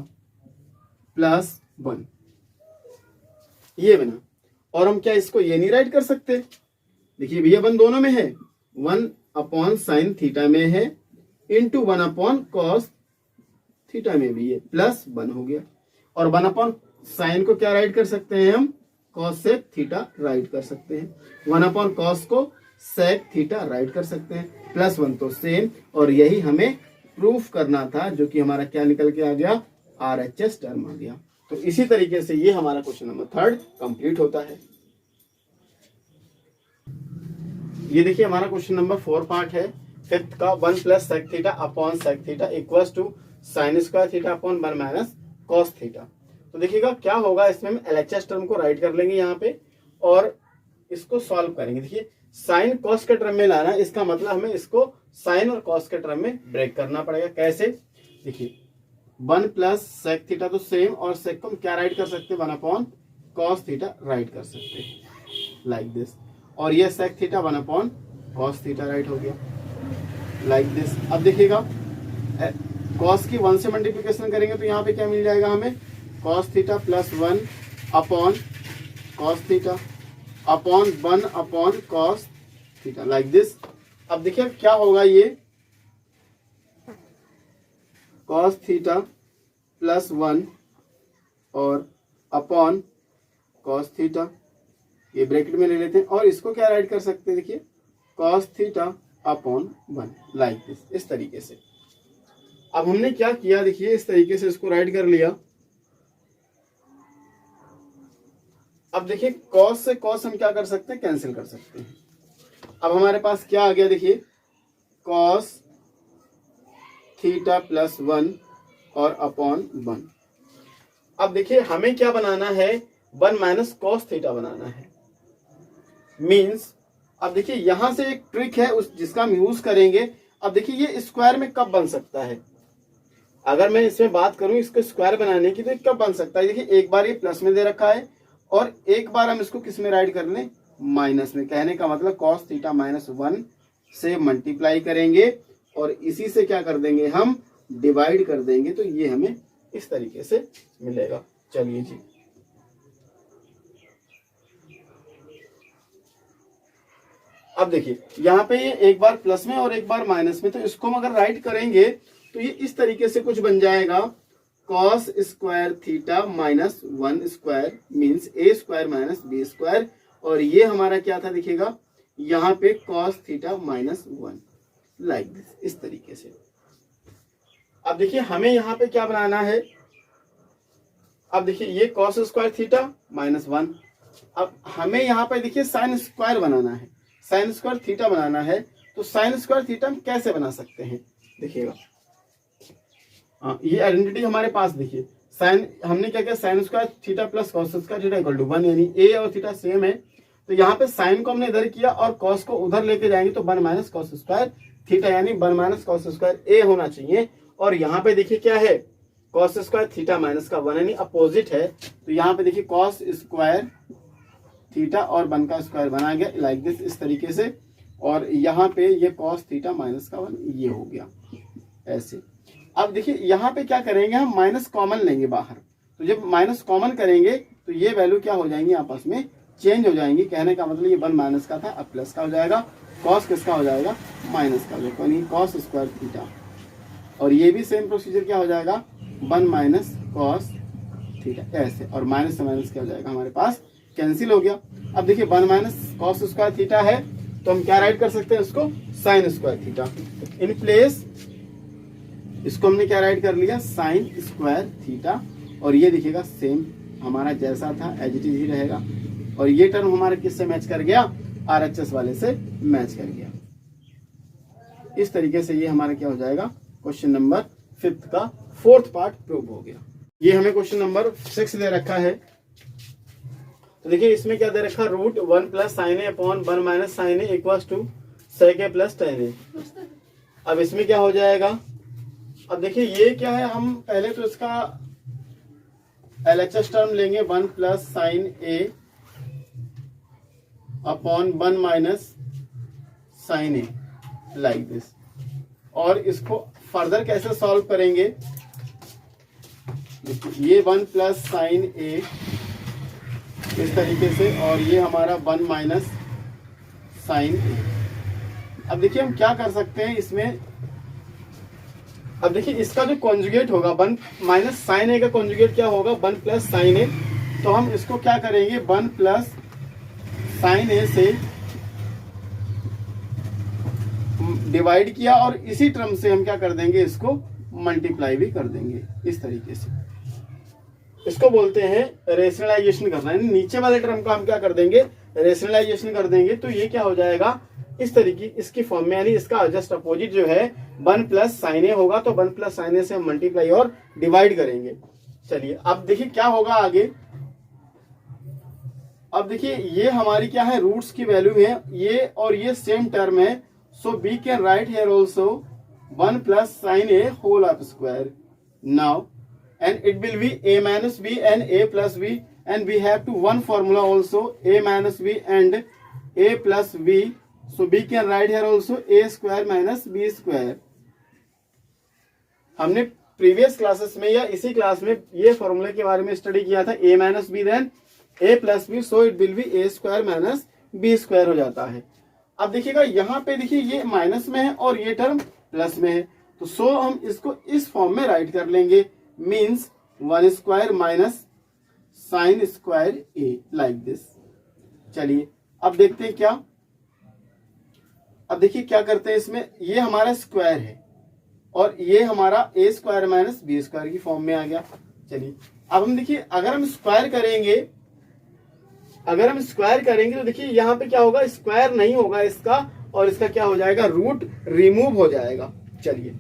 plus 1, ये बना। और हम क्या इसको ये नहीं राइट कर सकते? देखिए भैया 1 दोनों में है, 1/sin थीटा में है इंटू 1/cos थीटा में भी है, प्लस 1 हो गया। और 1/sin को क्या राइट कर सकते हैं हम? cos sec थीटा राइट कर सकते हैं। 1/cos को sec थीटा राइट कर सकते हैं, प्लस 1 तो सेम। और यही हमें प्रूफ करना था, जो कि हमारा क्या निकल के आ गया? RHS टर्म आ गया। तो इसी तरीके से ये हमारा क्वेश्चन नंबर 3 कंप्लीट होता है। ये देखिए हमारा क्वेश्चन नंबर 4 पार्ट है 5th का 1 + sec theta upon sec theta equals to sin square theta upon 1 minus cos theta. तो देखिएगा क्या होगा, इसमें हम LHS टर्म को राइट कर लेंगे यहाँ पे और इसको सॉल्व करेंगे। देखिए साइन कॉस के टर्म में लाना, इसका मतलब हमें इसको साइन और कॉस के टर्म में ब्रेक करना पड़ेगा। कैसे? देखिए 1 + sec थीटा तो सेम, और sec को हम क्या राइट कर सकते हैं? 1/cos थीटा राइट कर सकते हैं, लाइक दिस। और ये sec theta 1/cos theta right हो गया, लाइक दिस। अब देखिएगा cos की 1 से मल्टीप्लिकेशन करेंगे तो यहाँ पे क्या मिल जाएगा हमें? cos theta plus 1/cos theta upon 1/cos theta, like this. अब देखिए क्या होगा, ये cos थीटा प्लस 1 और अपॉन cos थीटा, ये ब्रैकेट में ले लेते हैं और इसको क्या राइट कर सकते हैं? देखिए cos theta upon 1, like this, इस तरीके से। अब हमने क्या किया, देखिए इस तरीके से इसको राइट कर लिया। अब देखिए cos से cos हम क्या कर सकते हैं? कैंसिल कर सकते हैं। अब हमारे पास क्या आ गया? देखिए cos थीटा प्लस 1 और अपॉन 1। अब देखिए हमें क्या बनाना है? 1 माइनस cos थीटा बनाना है। मीन्स अब देखिए यहां से एक ट्रिक है उस जिसका हम यूज करेंगे। अब देखिए ये स्क्वायर में कब बन सकता है? अगर मैं इसमें बात करूं इसको स्क्वायर बनाने की, तो कब बन सकता है? देखिए एक बार ये प्लस में दे रखा है और एक बार हम इसको किस में राइट कर लें? माइनस में। कहने का मतलब cos थीटा माइनस 1 से मल्टीप्लाई करेंगे और इसी से क्या कर देंगे? हम डिवाइड कर देंगे, तो ये हमें इस तरीके से मिलेगा। चलिए जी, अब देखिए यहाँ पे ये एक बार प्लस में और एक बार माइनस में, तो इसको हम अगर राइट करेंगे तो ये इस तरीके से कुछ बन जाएगा। cos square theta minus 1 square means a square minus b square, और ये हमारा क्या था? दिखेगा यहाँ पे cos theta minus 1, like this, इस तरीके से। अब देखिए हमें यहाँ पे क्या बनाना है? अब देखिए ये cos स्क्वायर थीटा माइनस 1। अब हमें यहाँ पे देखिए साइन स्क्वायर बनाना है, साइन स्क्वायर थीटा बनाना है। तो साइन स्क्वायर थीटा हम कैसे बना सकते हैं? देखिएगा ये आइडेंटिटी हमारे पास। देखिए साइन हमने क्या किया? Sine square theta plus cos square theta equal to 1, यानी ए और थीटा सेम है। तो यहाँ पे साइन को हमने इधर किया और कॉस को उधर लेके जाएंगे, तो 1 माइनस कॉस स्क्वायर थीटा, यानी 1 माइनस कॉस स्क्वायर ए होना चाहिए। और यहाँ पे देखिए क्या है? कॉस स्क्वायर थीटा माइनस का 1, यानी अपोजिट है। तो यहाँ पे देखिए कॉस स्क्वायर थीटा और 1 का स्क्वायर बना गया, लाइक दिस, इस तरीके से। और यहाँ पे ये कॉस थीटा माइनस का 1 ये हो गया ऐसे। अब देखिए यहाँ पे क्या करेंगे? हम माइनस कॉमन लेंगे बाहर। तो जब माइनस कॉमन करेंगे तो ये वैल्यू क्या हो जाएंगी? आपस में चेंज हो जाएंगी। कहने का मतलब ये 1 माइनस का था, अब प्लस का हो जाएगा। कॉस किसका हो जाएगा? माइनस का, यानी कॉस स्क्वायर थीटा। और ये भी सेम प्रोसीजर क्या हो जाएगा? 1 माइनस कॉस थीटा, ऐसे। और माइनस से माइनस क्या हो जाएगा? हमारे पास कैंसिल हो गया। अब देखिए 1 माइनस कॉस स्क्वायर थीटा है, तो हम क्या राइट कर सकते हैं? उसको sign square theta. In place इसको हमने क्या राइट कर लिया? Sign square theta. और ये दिखेगा सेम हमारा जैसा था, एज इट इज ही रहेगा। और ये टर्म हमारा किससे मैच कर गया? RHS वाले से मैच कर गया। इस तरीके से ये हमारा क्या हो जाएगा? क्वेश्चन नंबर 5 का 4th पार्ट प्रूव हो गया। ये हमें क्वेश्चन नंबर 6 दे रखा है। तो देखिए इसमें क्या दे रखा? √1 + sin a upon 1 minus sin a equals to sec a plus tan a। अब इसमें क्या हो जाएगा? अब देखिए ये क्या है? हम पहले तो इसका LHS टर्म लेंगे, 1 + sin a upon 1 minus sine A like this. और इसको फर्दर कैसे सॉल्व करेंगे, ये 1 प्लस साइन ए इस तरीके से, और ये हमारा 1 माइनस साइन ए। अब देखिए हम क्या कर सकते हैं इसमें, अब देखिए इसका जो कॉन्जुगेट होगा 1 माइनस साइन ए का कॉन्जुगेट क्या होगा, 1 प्लस साइन ए। तो हम इसको क्या करेंगे, 1 प्लस साइन ए से डिवाइड किया और इसी टर्म से हम क्या कर देंगे, इसको मल्टीप्लाई भी कर देंगे इस तरीके से। इसको बोलते हैं रेशनलाइजेशन करना, यानी नीचे वाले टर्म का हम क्या कर देंगे, रेशनलाइजेशन कर देंगे। तो ये क्या हो जाएगा इस तरीके, इसकी फॉर्म में, यानी इसका जस्ट अपोजिट जो है 1 प्लस साइन ए होगा। तो 1 प्लस साइन ए से हम मल्टीप्लाई और डिवाइड करेंगे। चलिए अब देखिए क्या होगा आगे। अब देखिए ये हमारी क्या है, रूट्स की वैल्यू है, ये और ये सेम टर्म है। So we can write here also 1 plus sine A whole of square now, and it will be a minus b and a plus b, and we have to one formula also, a minus b and a plus b. So we can write here also a square minus b square. हमने previous classes में या इसी class में ये फॉर्मूले के बारे में स्टडी किया था, a minus B then a plus B, so it will be a square minus b square हो जाता है। अब देखिएगा यहाँ पे देखिए ये माइनस में है और ये टर्म प्लस में है, तो सो हम इसको इस फॉर्म में राइट कर लेंगे, means 1 square minus sine square A like this. चलिए अब देखते हैं क्या, अब देखिए क्या करते हैं इसमें, ये हमारा स्क्वायर है और ये हमारा ए स्क्वायर माइनस बी स्क्वायर की फॉर्म में आ गया। चलिए अब हम देखिए अगर हम स्क्वायर करेंगे तो देखिए यहाँ पे क्या होगा, स्क्वायर नहीं होगा इसका, और इसका क्या हो जाएगा, रूट रिमूव हो जाएगा। चलिए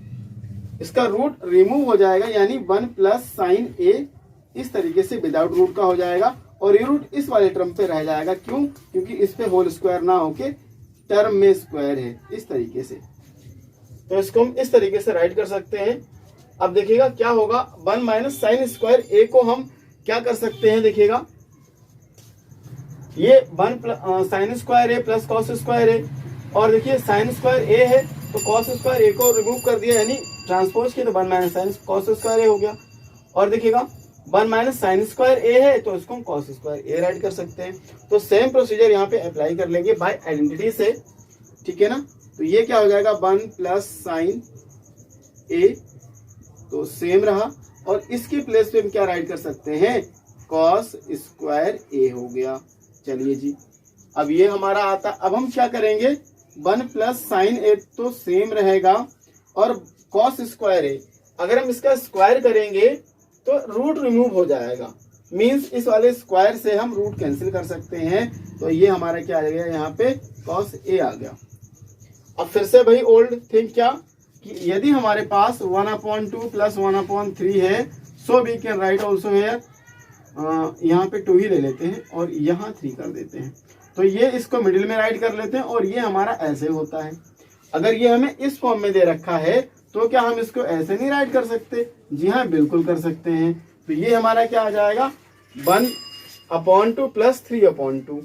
इसका रूट रिमूव हो जाएगा, यानी 1 प्लस साइन ए इस तरीके से विदाउट रूट का हो जाएगा, और ये रूट इस वाले टर्म पे रह जाएगा। क्यों, क्योंकि इस पे होल स्क्वायर ना होके टर्म में स्क्वायर है इस तरीके से। तो इसको हम इस तरीके से राइट कर सकते हैं। अब देखिएगा क्या होगा, 1 माइनस साइन स्क्वायर ए को हम क्या कर सकते हैं, देखिएगा ये 1 sign square A plus cos square A, और देखिए साइन स्क्वायर ए है तो कॉस स्क्वायर ए को रिमूव कर दिया, यानी ट्रांसपोज किया तो 1 माइनस साइन कॉस स्क्वायर ए हो गया। और देखिएगा 1 माइनस साइन स्क्वायर ए है तो इसको हम कॉस स्क्वायर ए राइट कर सकते हैं। तो सेम प्रोसीजर यहाँ पे अप्लाई कर लेंगे बाय आइडेंटिटी से, ठीक है ना। तो ये क्या हो जाएगा, 1 प्लस साइन ए, तो सेम रहा, और इसकी प्लेस पे हम क्या राइट कर सकते हैं, कॉस स्क्वायर ए हो गया। चलिए जी अब ये हमारा आता, अब हम क्या करेंगे, 1 प्लस साइन ए तो सेम रहेगा, और कॉस स्क्वायर ए अगर हम इसका स्क्वायर करेंगे तो रूट रिमूव हो जाएगा, मींस इस वाले स्क्वायर से हम रूट कैंसिल कर सकते हैं। तो ये हमारा क्या आ गया, यहाँ पे कॉस ए आ गया। अब फिर से भाई ओल्ड थिंग क्या, कि यदि हमारे पास 1/2 प्लस 1/3 है, so we can write also here, यहाँ पे 2 ही ले लेते हैं और यहाँ 3 कर देते हैं। तो ये इसको मिडिल में राइट कर लेते हैं, और ये हमारा ऐसे होता है। अगर ये हमें इस फॉर्म में दे रखा है तो क्या हम इसको ऐसे नहीं राइट कर सकते, जी हाँ बिल्कुल कर सकते हैं। तो ये हमारा क्या आ जाएगा, 1/2 प्लस 3/2।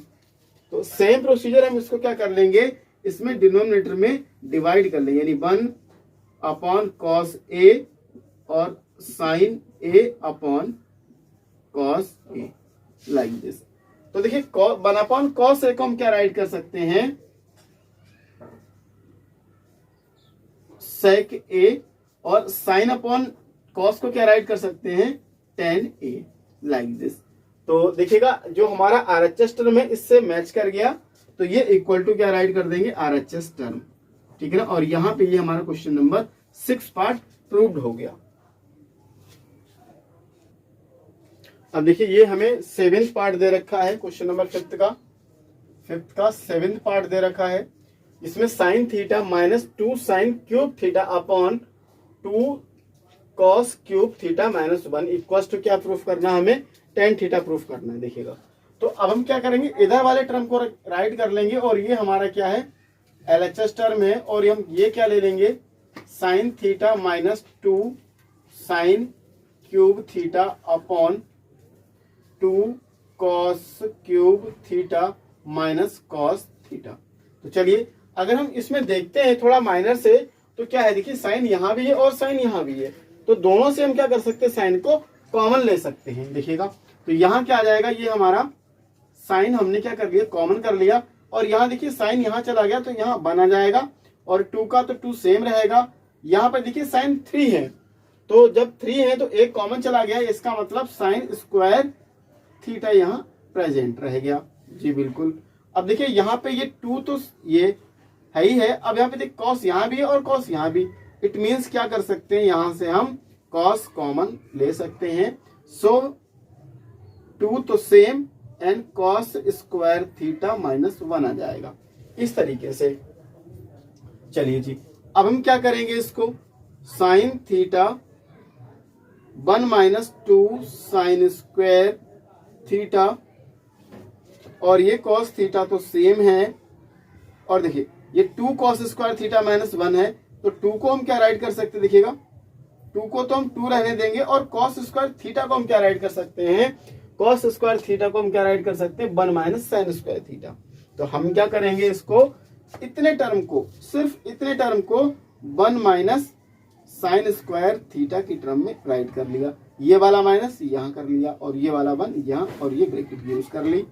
तो सेम प्रोसीजर हम इसको क्या कर लेंगे, इसमें डिनोमिनेटर में डिवाइड कर लेंगे, यानी 1/cos ए और sine A upon cos A like this. तो देखिए 1/cos ए को हम क्या राइट कर सकते हैं, sec a, और साइन अपॉन कॉस को क्या राइट कर सकते हैं, tan a लाइक दिस। तो देखिएगा जो हमारा RHS टर्म है इससे मैच कर गया, तो ये इक्वल टू क्या राइट कर देंगे, RHS टर्म, ठीक है ना। और यहाँ पे ये हमारा क्वेश्चन नंबर 6 पार्ट प्रूव्ड हो गया। अब देखिए ये हमें 7th पार्ट दे रखा है, क्वेश्चन नंबर 5th का 7th पार्ट दे रखा है। इसमें sine theta minus 2 sine cube theta upon 2 cos cube theta minus 1 equal to क्या प्रूफ करना, हमें tan थीटा प्रूफ करना है। देखिएगा तो अब हम क्या करेंगे, इधर वाले टर्म को राइट कर लेंगे, और ये हमारा क्या है, LHS टर्म है, और हम ये क्या ले लेंगे, sign theta minus 2 sine cube theta upon 2 cos cube theta minus cos theta. तो चलिए अगर हम इसमें देखते हैं थोड़ा माइनर से, तो क्या है देखिए साइन यहाँ भी है और साइन यहाँ भी है, तो दोनों से हम क्या कर सकते हैं, साइन को कॉमन ले सकते हैं। देखिएगा तो यहाँ क्या आ जाएगा, ये हमारा साइन हमने क्या कर लिया, कॉमन कर लिया, और यहाँ देखिए साइन यहाँ चला गया तो यहाँ 1 आ जाएगा, और 2 का तो 2 सेम रहेगा। यहाँ पर देखिए साइन 3 है, तो जब 3 है तो एक कॉमन चला गया, इसका मतलब साइन स्क्वायर थीटा यहाँ प्रेजेंट रह गया। जी बिल्कुल। अब देखिए यहाँ पे ये 2 तो ये है ही है, अब यहाँ पे देखिए कॉस यहाँ भी है और कॉस यहाँ भी, इट मीन्स क्या कर सकते हैं, यहाँ से हम कॉस कॉमन ले सकते हैं। सो 2 तो same and cos square theta -1 आ जाएगा, इस तरीके से। चलिए जी, अब हम क्या करेंगे, इसको sine theta 1 - 2 sign square theta, और ये कॉस थीटा तो सेम है, और देखिए ये 2 कॉस स्क्वायर थीटा -1 है, तो 2 को हम क्या राइट कर सकते हैं, देखिएगा 2 को तो हम 2 रहने देंगे, और कॉस स्क्वायर थीटा को हम क्या राइट कर सकते हैं, कॉस स्क्वायर थीटा को हम क्या राइट कर सकते हैं, 1 - साइन स्क्वायर थीटा। तो हम क्या करेंगे, इसको इतने टर्म को, सिर्फ इतने टर्म को 1 - साइन स्क्वायर थीटा की टर्म में राइट कर लिया, ये वाला माइनस यहाँ कर लिया, और ये वाला 1 यहाँ, और ये ब्रैकेट यूज कर ली।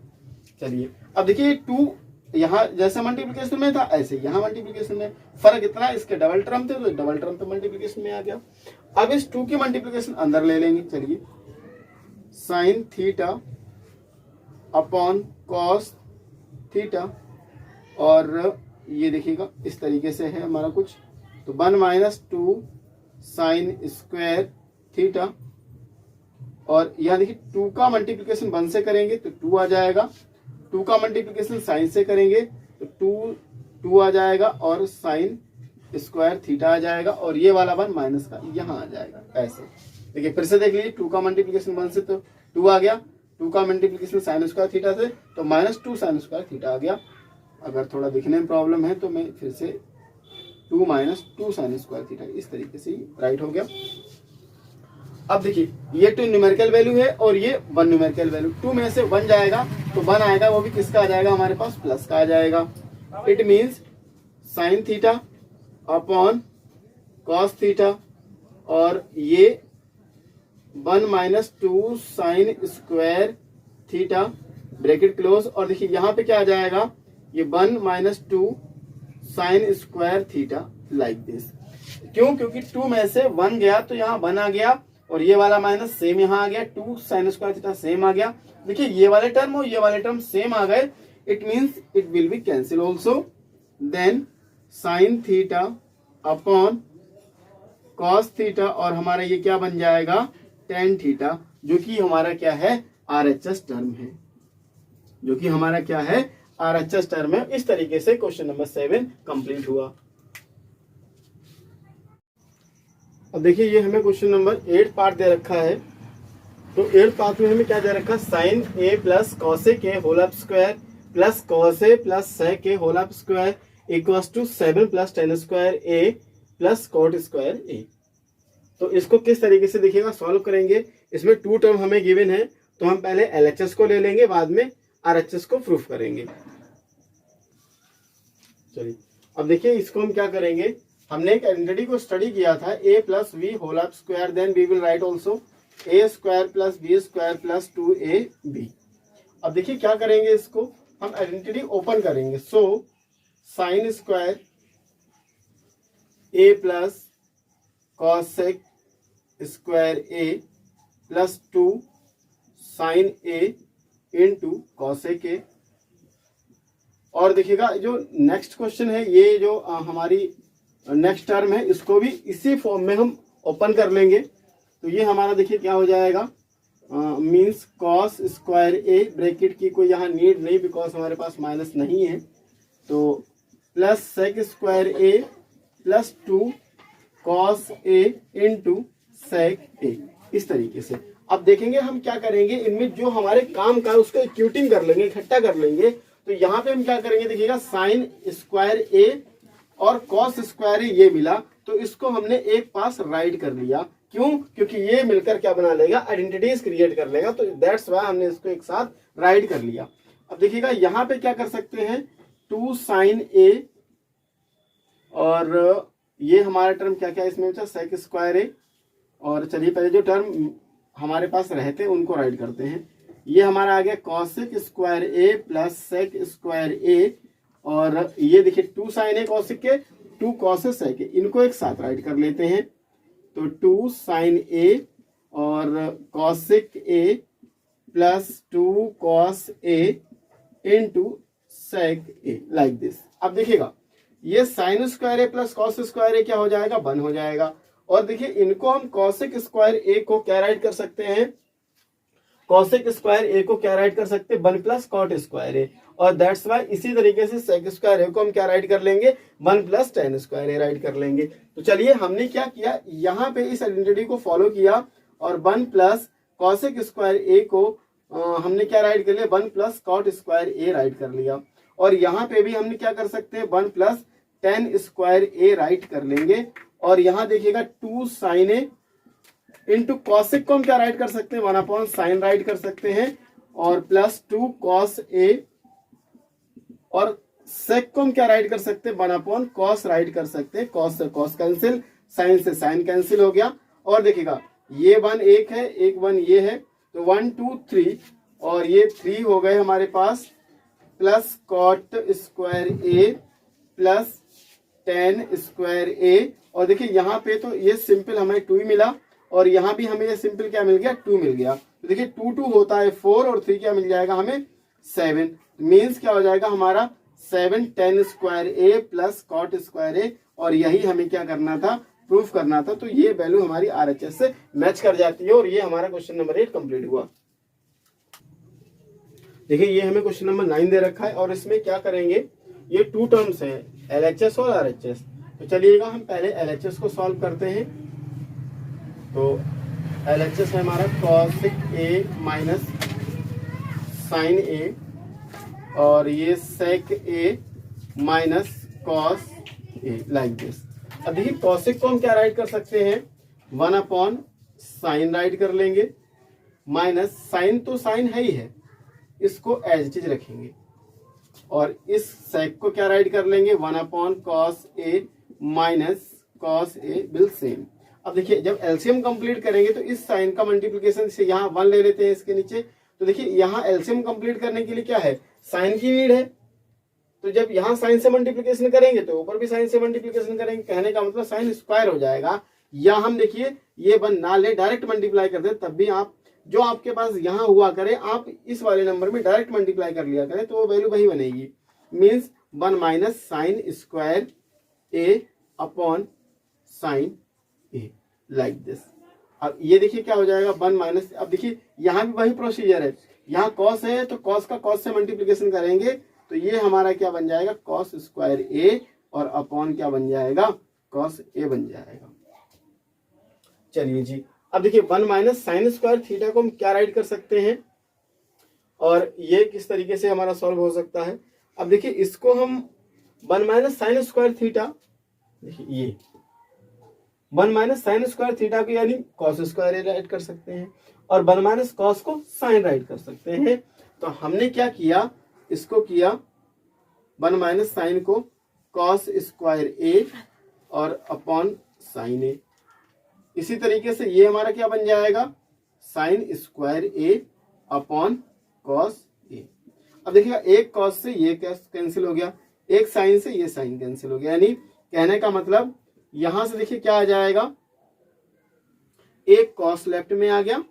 चलिए अब देखिए 2 यहाँ जैसे मल्टीप्लिकेशन में था ऐसे यहाँ मल्टीप्लिकेशन में, फर्क इतना, इसके डबल टर्म थे तो डबल टर्म तो मल्टीप्लिकेशन में आ गया। अब इस 2 की मल्टीप्लिकेशन अंदर ले लेंगे। चलिए sign theta upon cos theta, और ये देखिएगा इस तरीके से है हमारा कुछ, तो 1 - 2 साइन स्क्वायर थीटा, और यहाँ देखिए 2 का मल्टीप्लिकेशन 1 से करेंगे तो 2 आ जाएगा, 2 का मल्टीप्लिकेशन साइन से करेंगे तो 2 आ जाएगा, और साइन स्क्वायर थीटा आ जाएगा, और ये वाला 1 माइनस का यहाँ आ जाएगा। ऐसे देखिए फिर से देख लीजिए, 2 का मल्टीप्लिकेशन 1 से तो 2 आ गया, 2 का मल्टीप्लिकेशन साइन स्क्वायर थीटा से तो -2 साइन स्क्वायर थीटा आ गया। अगर थोड़ा दिखने में प्रॉब्लम है तो मैं फिर से 2 - 2 साइन स्क्वायर थीटा, इस तरीके से राइट हो गया। अब देखिए ये 2 न्यूमेरिकल वैल्यू है और ये 1 न्यूमेरिकल वैल्यू, 2 में से 1 जाएगा तो 1 आएगा, वो भी किसका आ जाएगा, हमारे पास प्लस का आ जाएगा। It means sign theta upon cos theta, और ये 1 - 2 sign square theta bracket close, और देखिए यहाँ पे क्या आ जाएगा, ये 1 - 2 sign square theta like this. क्यों, क्योंकि 2 में से 1 गया तो यहाँ 1 आ गया, और ये वाला माइनस सेम यहाँ आ गया, 2 साइन स्क्वायर थीटा सेम आ गया। देखिए ये वाले टर्म और ये वाले टर्म सेम आ गए, it means it will be cancel also. Then sine theta upon cos theta, और हमारा ये क्या बन जाएगा, टेन थीटा, जो कि हमारा क्या है, RHS टर्म है, जो कि हमारा क्या है, RHS टर्म है। इस तरीके से क्वेश्चन नंबर 7 कंप्लीट हुआ। अब देखिए ये हमें क्वेश्चन नंबर 8 पार्ट दे रखा है, तो 8 पार्ट में हमें क्या दे रखा है, साइन ए प्लस कॉसे के whole up square plus cos A plus sec के whole up square equals to 7 + tan square A plus cot square A. तो इसको किस तरीके से देखिएगा सॉल्व करेंगे। इसमें 2 टर्म हमें गिवन है, तो हम पहले LHS को ले लेंगे, बाद में RHS को प्रूफ करेंगे। चलिए अब देखिए इसको हम क्या करेंगे, हमने एक आइडेंटिटी को स्टडी किया था, a + v whole up square, then we will write also a² + b² + 2ab। अब देखिए क्या करेंगे, इसको हम आइडेंटिटी ओपन करेंगे। So sine square a plus cosec square a plus 2 sine a into cosec a। और देखिएगा जो नेक्स्ट क्वेश्चन है, ये जो हमारी नेक्स्ट टर्म है, इसको भी इसी फॉर्म में हम ओपन कर लेंगे। तो ये हमारा देखिए क्या हो जाएगा, मीन्स कॉस स्क्वायर ए, ब्रैकेट की कोई यहाँ नीड नहीं बिकॉज हमारे पास माइनस नहीं है, तो plus sec square A plus 2 cos A into sec ए, इस तरीके से। अब देखेंगे हम क्या करेंगे, इनमें जो हमारे काम का उसको इक्वेटिंग कर लेंगे, इकट्ठा कर लेंगे। तो यहाँ पे हम क्या करेंगे, देखिएगा साइन स्क्वायर ए और कॉस स्क्वायर ये मिला, तो इसको हमने एक पास राइट कर लिया। क्यों, क्योंकि ये मिलकर क्या बना लेगा, आइडेंटिटीज क्रिएट कर लेगा, तो दैट्स वाई हमने इसको एक साथ राइट कर लिया। अब देखिएगा यहाँ पे क्या कर सकते हैं, 2 साइन ए और ये हमारा टर्म क्या क्या इसमें बचा, सेक स्क्वायर ए। और चलिए पहले जो टर्म हमारे पास रहते हैं उनको राइट करते हैं। ये हमारा आ गया cosec square A plus sec square A, और ये देखिए 2 साइन ए कॉसेक के 2 कॉस सेक ए, इनको एक साथ राइट कर लेते हैं। तो 2 साइन ए और cosec A plus 2 cos A into sec A, like this. अब देखिएगा ये sine square A plus cos square A क्या हो जाएगा, 1 हो जाएगा। और देखिए इनको हम कॉसेक स्क्वायर ए को क्या राइट कर सकते हैं, कॉसेक स्क्वायर ए को क्या राइट कर सकते हैं, 1 प्लस कॉट स्क्वायर ए। और दैट्स वाई इसी तरीके से सेक स्क्वायर ए को हम क्या राइट कर लेंगे, 1 प्लस टेन स्क्वायर ए राइट कर लेंगे। तो चलिए हमने क्या किया, यहाँ पे इस आइडेंटिटी को फॉलो किया और 1 प्लस कॉसेक स्क्वायर ए को हमने क्या राइट कर लिया, 1 प्लस कॉट स्क्वायर ए राइट कर लिया। और यहाँ पे भी हमने क्या कर सकते हैं, 1 प्लस टेन स्क्वायर ए राइट कर लेंगे। और यहाँ देखिएगा 2 साइन ए इंटू कॉसेक को हम क्या राइट कर सकते हैं, 1 अपॉन साइन राइट कर सकते हैं, और प्लस 2 कॉस ए, और सेक को हम क्या राइट कर सकते हैं, 1 अपॉन कॉस राइट कर सकते हैं। कॉस से कॉस कैंसिल, साइन से साइन कैंसिल हो गया। और देखिएगा ये 1 एक है, एक 1 ये है, तो 1 2 3 और ये 3 हो गए हमारे पास, plus cot square A plus tan square A. और देखिए यहाँ पे तो ये सिंपल हमें 2 ही मिला, और यहाँ भी हमें ये सिंपल क्या मिल गया, 2 मिल गया। तो देखिए 2 2 होता है 4, और 3 क्या मिल जाएगा हमें, 7। मीन्स क्या हो जाएगा हमारा 7 ten square A plus cot square A. और यही हमें क्या करना था, प्रूफ करना था। तो ये वैल्यू हमारी आरएचएस से मैच कर जाती है, और ये हमारा क्वेश्चन नंबर 8 कंप्लीट हुआ। देखिए ये हमें क्वेश्चन नंबर 9 दे रखा है, और इसमें क्या करेंगे, ये 2 टर्म्स है, एलएचएस और आरएचएस। तो चलिएगा हम पहले एलएचएस को सॉल्व करते हैं। तो एलएचएस है हमारा cosec A minus sine A, और ये sec A minus cos A, like this. अब देखिए कॉसेक को हम क्या राइट कर सकते हैं, 1 अपॉन साइन राइट कर लेंगे, माइनस साइन तो साइन है ही है, इसको एज इट इज रखेंगे। और इस सेक को क्या राइट कर लेंगे, 1 upon cos A minus cos A will same. अब देखिए जब एलसीएम कंप्लीट करेंगे तो इस साइन का मल्टीप्लिकेशन से यहाँ 1 ले लेते हैं इसके नीचे। तो देखिए यहाँ एलसीएम कंप्लीट करने के लिए क्या है, साइन की नीड है। तो जब यहाँ साइन से मल्टीप्लिकेशन करेंगे तो ऊपर भी साइन से मल्टीप्लिकेशन करेंगे, कहने का मतलब साइन स्क्वायर हो जाएगा। या हम देखिए ये 1 ना ले, डायरेक्ट मल्टीप्लाई कर दे, तब भी आप जो आपके पास यहाँ हुआ करे आप इस वाले नंबर में डायरेक्ट मल्टीप्लाई कर लिया करें, तो वो वैल्यू वही बनेगी। Means 1 minus sine square A upon sign A, like this. अब ये देखिए क्या हो जाएगा, 1 माइनस, अब देखिए यहाँ भी वही प्रोसीजर है, यहाँ कॉस है तो कॉस का कॉस से मल्टीप्लिकेशन करेंगे, तो ये हमारा क्या बन जाएगा, कॉस स्क्वायर ए, और अपॉन क्या बन जाएगा, कॉस ए बन जाएगा। चलिए जी, अब देखिए 1 माइनस साइन स्क्वायर थीटा को हम क्या राइट कर सकते हैं, और ये किस तरीके से हमारा सॉल्व हो सकता है। अब देखिए इसको हम 1 माइनस साइन स्क्वायर थीटा, देखिए ये 1 माइनस साइन स्क्वायर थीटा को यानी कॉस स्क्वायर राइट कर सकते हैं, और 1 माइनस कॉस को साइन राइट कर सकते हैं। तो हमने क्या किया, इसको किया 1 माइनस साइन को कॉस स्क्वायर ए और अपॉन साइन ए। इसी तरीके से ये हमारा क्या बन जाएगा, sine square A upon cos ए। अब देखिएगा एक कॉस से ये कैंसिल हो गया, एक साइन से ये साइन कैंसिल हो गया, यानी कहने का मतलब यहां से देखिए क्या आ जाएगा, एक कॉस लेफ्ट में आ गया,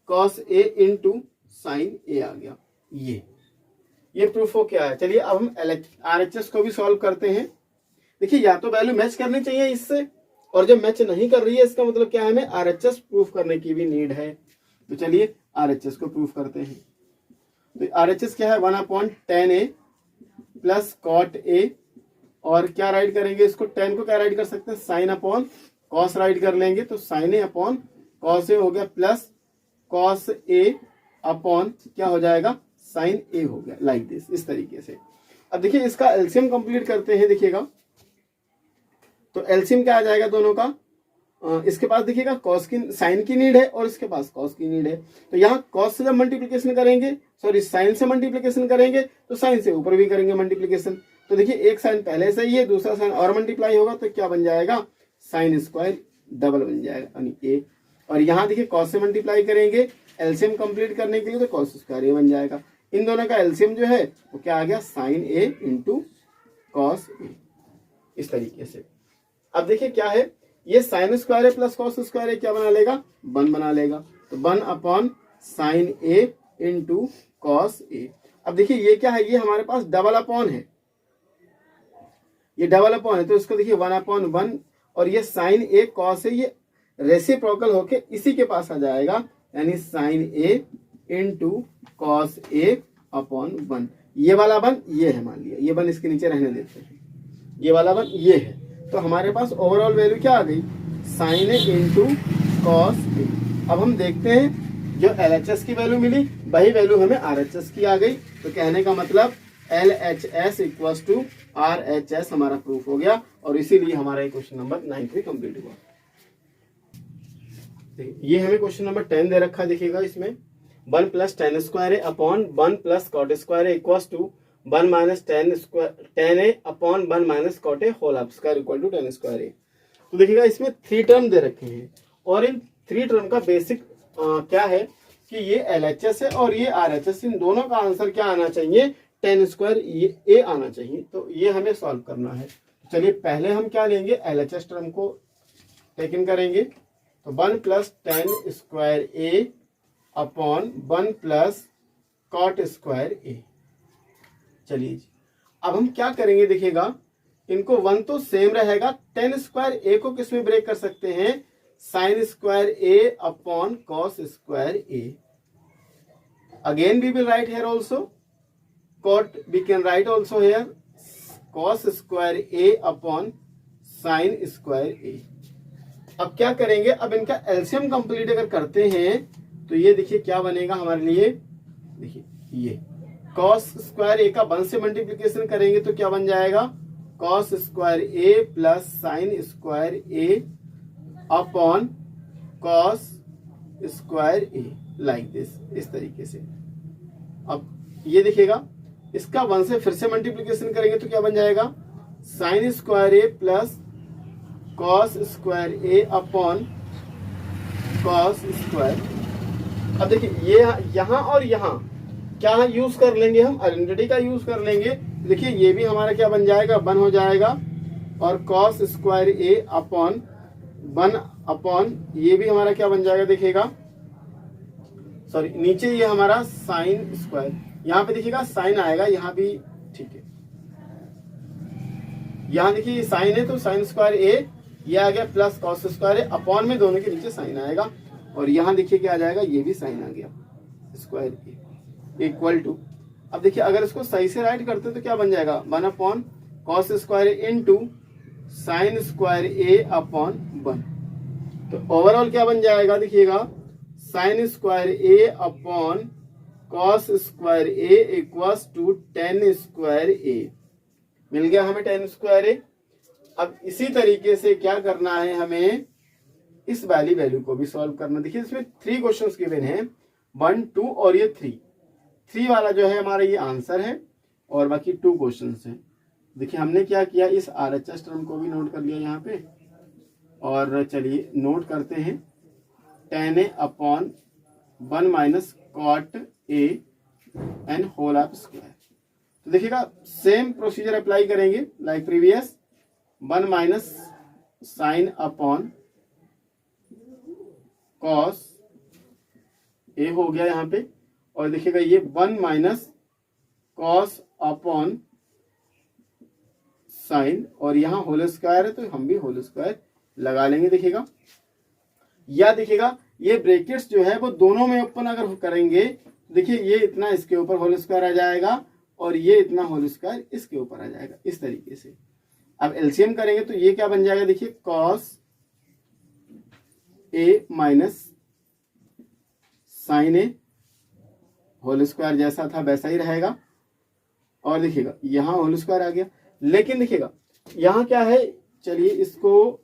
कॉस ए इंटू साइन ए आ गया। ये प्रूफ हो क्या है। चलिए अब हम आरएचएस को भी सॉल्व करते हैं। देखिए या तो वैल्यू मैच करनी चाहिए इससे, और जब मैच नहीं कर रही है इसका मतलब क्या है, हमें आरएचएस प्रूफ करने की भी नीड है। तो चलिए आरएचएस को प्रूफ करते हैं। तो आरएचएस क्या है, 1 upon tan A plus cot A, और क्या राइट करेंगे इसको, टेन को क्या राइट कर सकते हैं, साइन अपॉन कॉस राइट कर लेंगे, तो sine A upon cos A हो गया, प्लस कॉस ए अपॉन क्या हो जाएगा, साइन ए हो गया, लाइक दिस, इस तरीके से। अब देखिए इसका एलसीएम कंप्लीट करते हैं, देखिएगा तो एलसीएम क्या आ जाएगा दोनों का, इसके पास देखिएगा कॉस की साइन की नीड है और इसके पास कॉस की नीड है। तो यहाँ कॉस से जब मल्टीप्लिकेशन करेंगे, सॉरी साइन से मल्टीप्लिकेशन करेंगे, तो साइन से ऊपर भी करेंगे मल्टीप्लिकेशन, तो देखिए एक साइन पहले से ही है, दूसरा साइन और मल्टीप्लाई होगा तो क्या बन जाएगा, साइन स्क्वायर डबल बन जाएगा यानी ए। और यहाँ देखिए कॉस से मल्टीप्लाई करेंगे एलसीएम कंप्लीट करने के लिए तो कॉस स्क्वायर ए बन जाएगा। इन दोनों का एलसीएम जो है वो क्या आ गया, साइन ए इंटू कॉस ए, इस तरीके से। अब देखिए क्या है, ये sine square A plus cos square A क्या बना लेगा, 1 बना लेगा। तो 1 upon sign A into cos ए। अब देखिए ये क्या है, ये हमारे पास डबल अपॉन है, ये डबल अपॉन है तो इसको देखिए 1 अपॉन 1, और ये साइन ए कॉस है ये रेसिप्रोकल होके इसी के पास आ जाएगा, यानी sign A into cos A upon 1। ये वाला 1 ये है, मान लिया ये 1 इसके नीचे रहने देते हैं, ये वाला 1 ये है। तो हमारे पास ओवरऑल वैल्यू क्या आ गई, साइन ए इंटू कॉस ए। अब हम देखते हैं जो LHS की वैल्यू मिली वही वैल्यू हमें RHS की आ गई। तो कहने का मतलब LHS इक्वल्स टू RHS हमारा प्रूफ हो गया, और इसीलिए हमारा क्वेश्चन नंबर 9 भी कंप्लीट हुआ। ये हमें क्वेश्चन नंबर 10 दे रखा, देखिएगा इसमें 1 plus tan square A upon 1 plus cot square A equals to 1 minus tan A upon 1 minus cot A whole of square equal to tan square A. तो देखिएगा इसमें 3 टर्म दे रखे हैं, और इन 3 टर्म का बेसिक क्या है कि ये LHS है और ये RHS, इन दोनों का आंसर क्या आना चाहिए, टेन स्क्वायर ए आना चाहिए। तो ये हमें सॉल्व करना है। चलिए पहले हम क्या लेंगे, LHS टर्म को टेकन करेंगे। तो 1 plus tan square A upon 1 plus cot square A. चलिए जी, अब हम क्या करेंगे, देखिएगा इनको 1 तो सेम रहेगा, टेन स्क्वायर ए को किस में ब्रेक कर सकते हैं, sine square A upon cos square A. Again we will write here also cot, we can write also here cos square A upon sine square A. अब क्या करेंगे, अब इनका एलसीएम कंप्लीट अगर करते हैं तो ये देखिए क्या बनेगा हमारे लिए, देखिए ये कॉस स्क्वायर ए का 1 से मल्टीप्लीकेशन करेंगे तो क्या बन जाएगा, cos square A plus sine square A upon cos square A, like this, इस तरीके से। अब ये देखिएगा इसका 1 से फिर से मल्टीप्लीकेशन करेंगे तो क्या बन जाएगा, sine square A plus cos square A upon cos square. अब देखिए ये यहाँ और यहाँ क्या यूज कर लेंगे, हम आइडेंटिटी का यूज कर लेंगे। देखिए ये भी हमारा क्या बन जाएगा, 1 हो जाएगा, और cos square A upon 1 upon ये भी हमारा क्या बन जाएगा, देखिएगा सॉरी नीचे ये हमारा साइन स्क्वायर, यहाँ पे देखिएगा साइन आएगा, यहाँ भी ठीक है, यहाँ देखिए ये साइन है तो साइन स्क्वायर ए, ये आ गया plus cos square A, upon में दोनों के नीचे साइन आएगा, और यहाँ देखिए क्या आ जाएगा, ये भी साइन आ गया स्क्वायर ए इक्वल टू। अब देखिए अगर इसको सही से राइट करते हैं तो क्या बन जाएगा, 1 upon cos square A into sine square A upon 1। तो ओवरऑल क्या बन जाएगा, देखिएगा sine square A upon cos square A equals to tan square A. मिल गया हमें टेन स्क्वायर ए। अब इसी तरीके से क्या करना है, हमें इस वाली वैल्यू को भी सॉल्व करना। देखिए इसमें 3 क्वेश्चंस गिवन हैं, 1, 2 और ये 3 वाला जो है हमारा ये आंसर है, और बाकी 2 क्वेश्चंस हैं। देखिए हमने क्या किया, इस RHS टर्म को भी नोट कर लिया यहाँ पे, और चलिए नोट करते हैं tan A upon 1 minus cot A and whole of square. तो देखिएगा सेम प्रोसीजर अप्लाई करेंगे like previous, 1 minus sine upon cos A हो गया यहाँ पे, और देखिएगा ये 1 माइनस कॉस अपॉन साइन, और यहाँ होल स्क्वायर है तो हम भी होल स्क्वायर लगा लेंगे। देखिएगा या देखिएगा ये ब्रैकेट्स जो है वो दोनों में ओपन अगर करेंगे, देखिए ये इतना इसके ऊपर होल स्क्वायर आ जाएगा, और ये इतना होल स्क्वायर इसके ऊपर आ जाएगा, इस तरीके से। अब एलसीएम करेंगे तो ये क्या बन जाएगा, देखिए cos A minus sine A whole square जैसा था वैसा ही रहेगा, और देखिएगा यहाँ होल स्क्वायर आ गया। लेकिन देखिएगा यहाँ क्या है, चलिए इसको,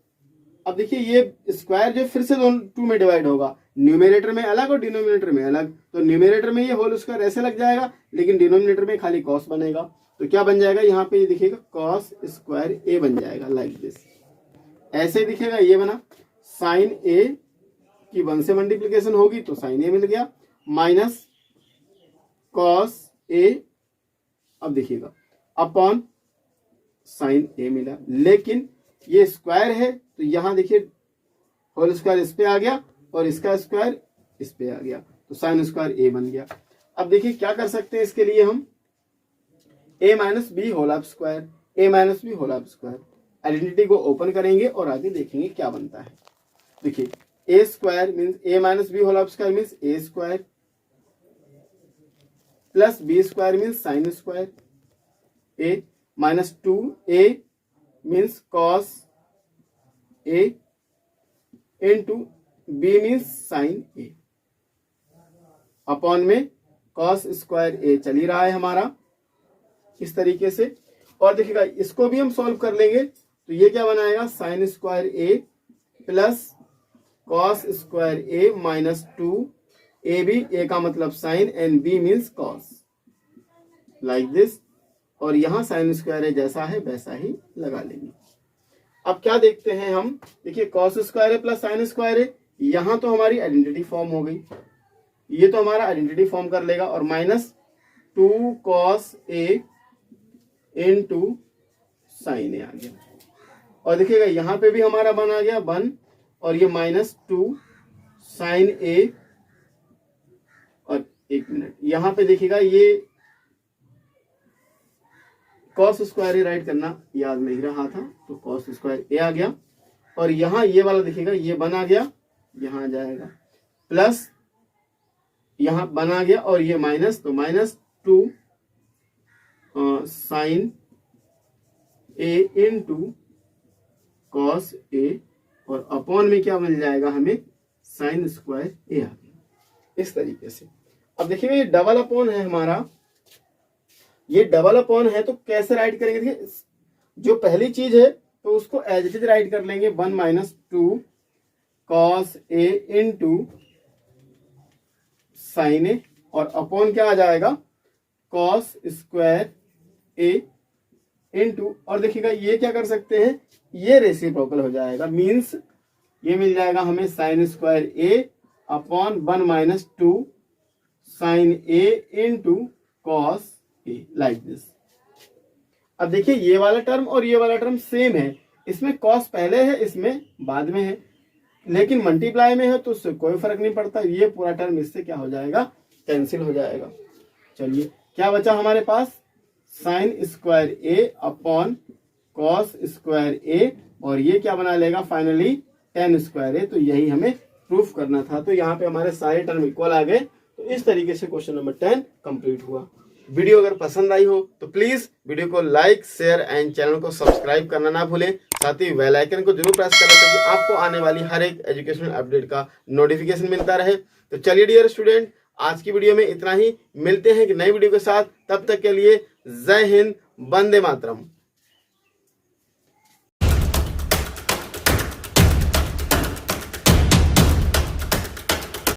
अब देखिए ये स्क्वायर जो फिर से 2 में डिवाइड होगा, न्यूमरेटर में अलग और डिनोमिनेटर में अलग। तो न्यूमरेटर में ये होल स्क्वायर ऐसे लग जाएगा, लेकिन डिनोमिनेटर में खाली कॉस बनेगा। तो क्या बन जाएगा, यहाँ पे ये दिखेगा कॉस स्क्वायर ए बन जाएगा, लाइक दिस। ऐसे दिखेगा, ये बना साइन ए की 1 से मल्टीप्लीकेशन होगी तो साइन ए मिल गया, माइनस कॉस ए, अब देखिएगा अपॉन साइन ए मिला, लेकिन ये स्क्वायर है तो यहां देखिए होल स्क्वायर इस पे आ गया और इसका स्क्वायर इस पे आ गया, तो साइन स्क्वायर ए बन गया। अब देखिए क्या कर सकते हैं इसके लिए हम, a minus B whole of square, a minus B whole of square, identity को ओपन करेंगे और आगे देखेंगे क्या बनता है। देखिए a square means a minus B whole of square means a square plus b square means sine square a minus 2a means cos a into b means sine a, upon में cos square a चल ही रहा है हमारा इस तरीके से। और देखिएगा इसको भी हम सॉल्व कर लेंगे तो ये क्या बनाएगा, sine square a plus cos square a minus 2a भी, a का मतलब sine and b means cos, like this. और यहां साइन स्क्वायर है जैसा है वैसा ही लगा लेंगे। अब क्या देखते हैं हम, देखिए कॉस स्क्वायर है प्लस साइन स्क्वायर है, यहां तो हमारी आइडेंटिटी फॉर्म हो गई, ये तो हमारा आइडेंटिटी फॉर्म कर लेगा, और माइनस 2 कॉस ए इंटू साइन ए आ गया। और देखिएगा यहां पे भी हमारा बन आ गया 1, और ये माइनस 2 साइन ए, और 1 मिनट यहां पे देखिएगा ये कॉस स्क्वायर ए राइट करना याद नहीं रहा था तो कॉस स्क्वायर ए आ गया, और यहां ये वाला देखिएगा ये बना गया, यहां आ जाएगा प्लस यहां बना गया, और ये माइनस, तो minus 2 sine A into cos ए, और अपॉन में क्या मिल जाएगा हमें, साइन स्क्वायर ए आ गया इस तरीके से। अब देखिएगा ये डबल अपॉन है हमारा, ये डबल अपॉन है तो कैसे राइट करेंगे, देखिए जो पहली चीज है तो उसको एज इट इज राइट कर लेंगे, 1 minus 2 cos A into sign A, और अपॉन क्या आ जाएगा, कॉस स्क्वायर ए इंटू, और देखिएगा ये क्या कर सकते हैं, ये रेसिप्रोकल हो जाएगा, मीन्स ये मिल जाएगा हमें sine square A upon 1 minus 2 sine A into cos A, like this. अब देखिए ये वाला टर्म और ये वाला टर्म सेम है, इसमें कॉस पहले है इसमें बाद में है, लेकिन मल्टीप्लाई में है तो उससे कोई फर्क नहीं पड़ता, ये पूरा टर्म इससे क्या हो जाएगा, कैंसिल हो जाएगा। चलिए क्या बचा हमारे पास, sign square A upon cos square A, और ये क्या बना लेगा फाइनली टेन स्क्वायर ए, तो यही हमें प्रूफ करना था। तो यहाँ पे हमारे सारे टर्म इक्वल आ गए। तो इस तरीके से क्वेश्चन नंबर 10 कंप्लीट हुआ। वीडियो अगर पसंद आई हो तो प्लीज वीडियो को लाइक, शेयर एंड चैनल को सब्सक्राइब करना ना भूलें। साथ ही बेल आइकन को जरूर प्रेस करें ताकि आपको आने वाली हर एक एजुकेशनल अपडेट का नोटिफिकेशन मिलता रहे। तो चलिए डियर स्टूडेंट, आज की वीडियो में इतना ही। मिलते हैं एक नई वीडियो के साथ, तब तक के लिए जय हिंद, वंदे मातरम।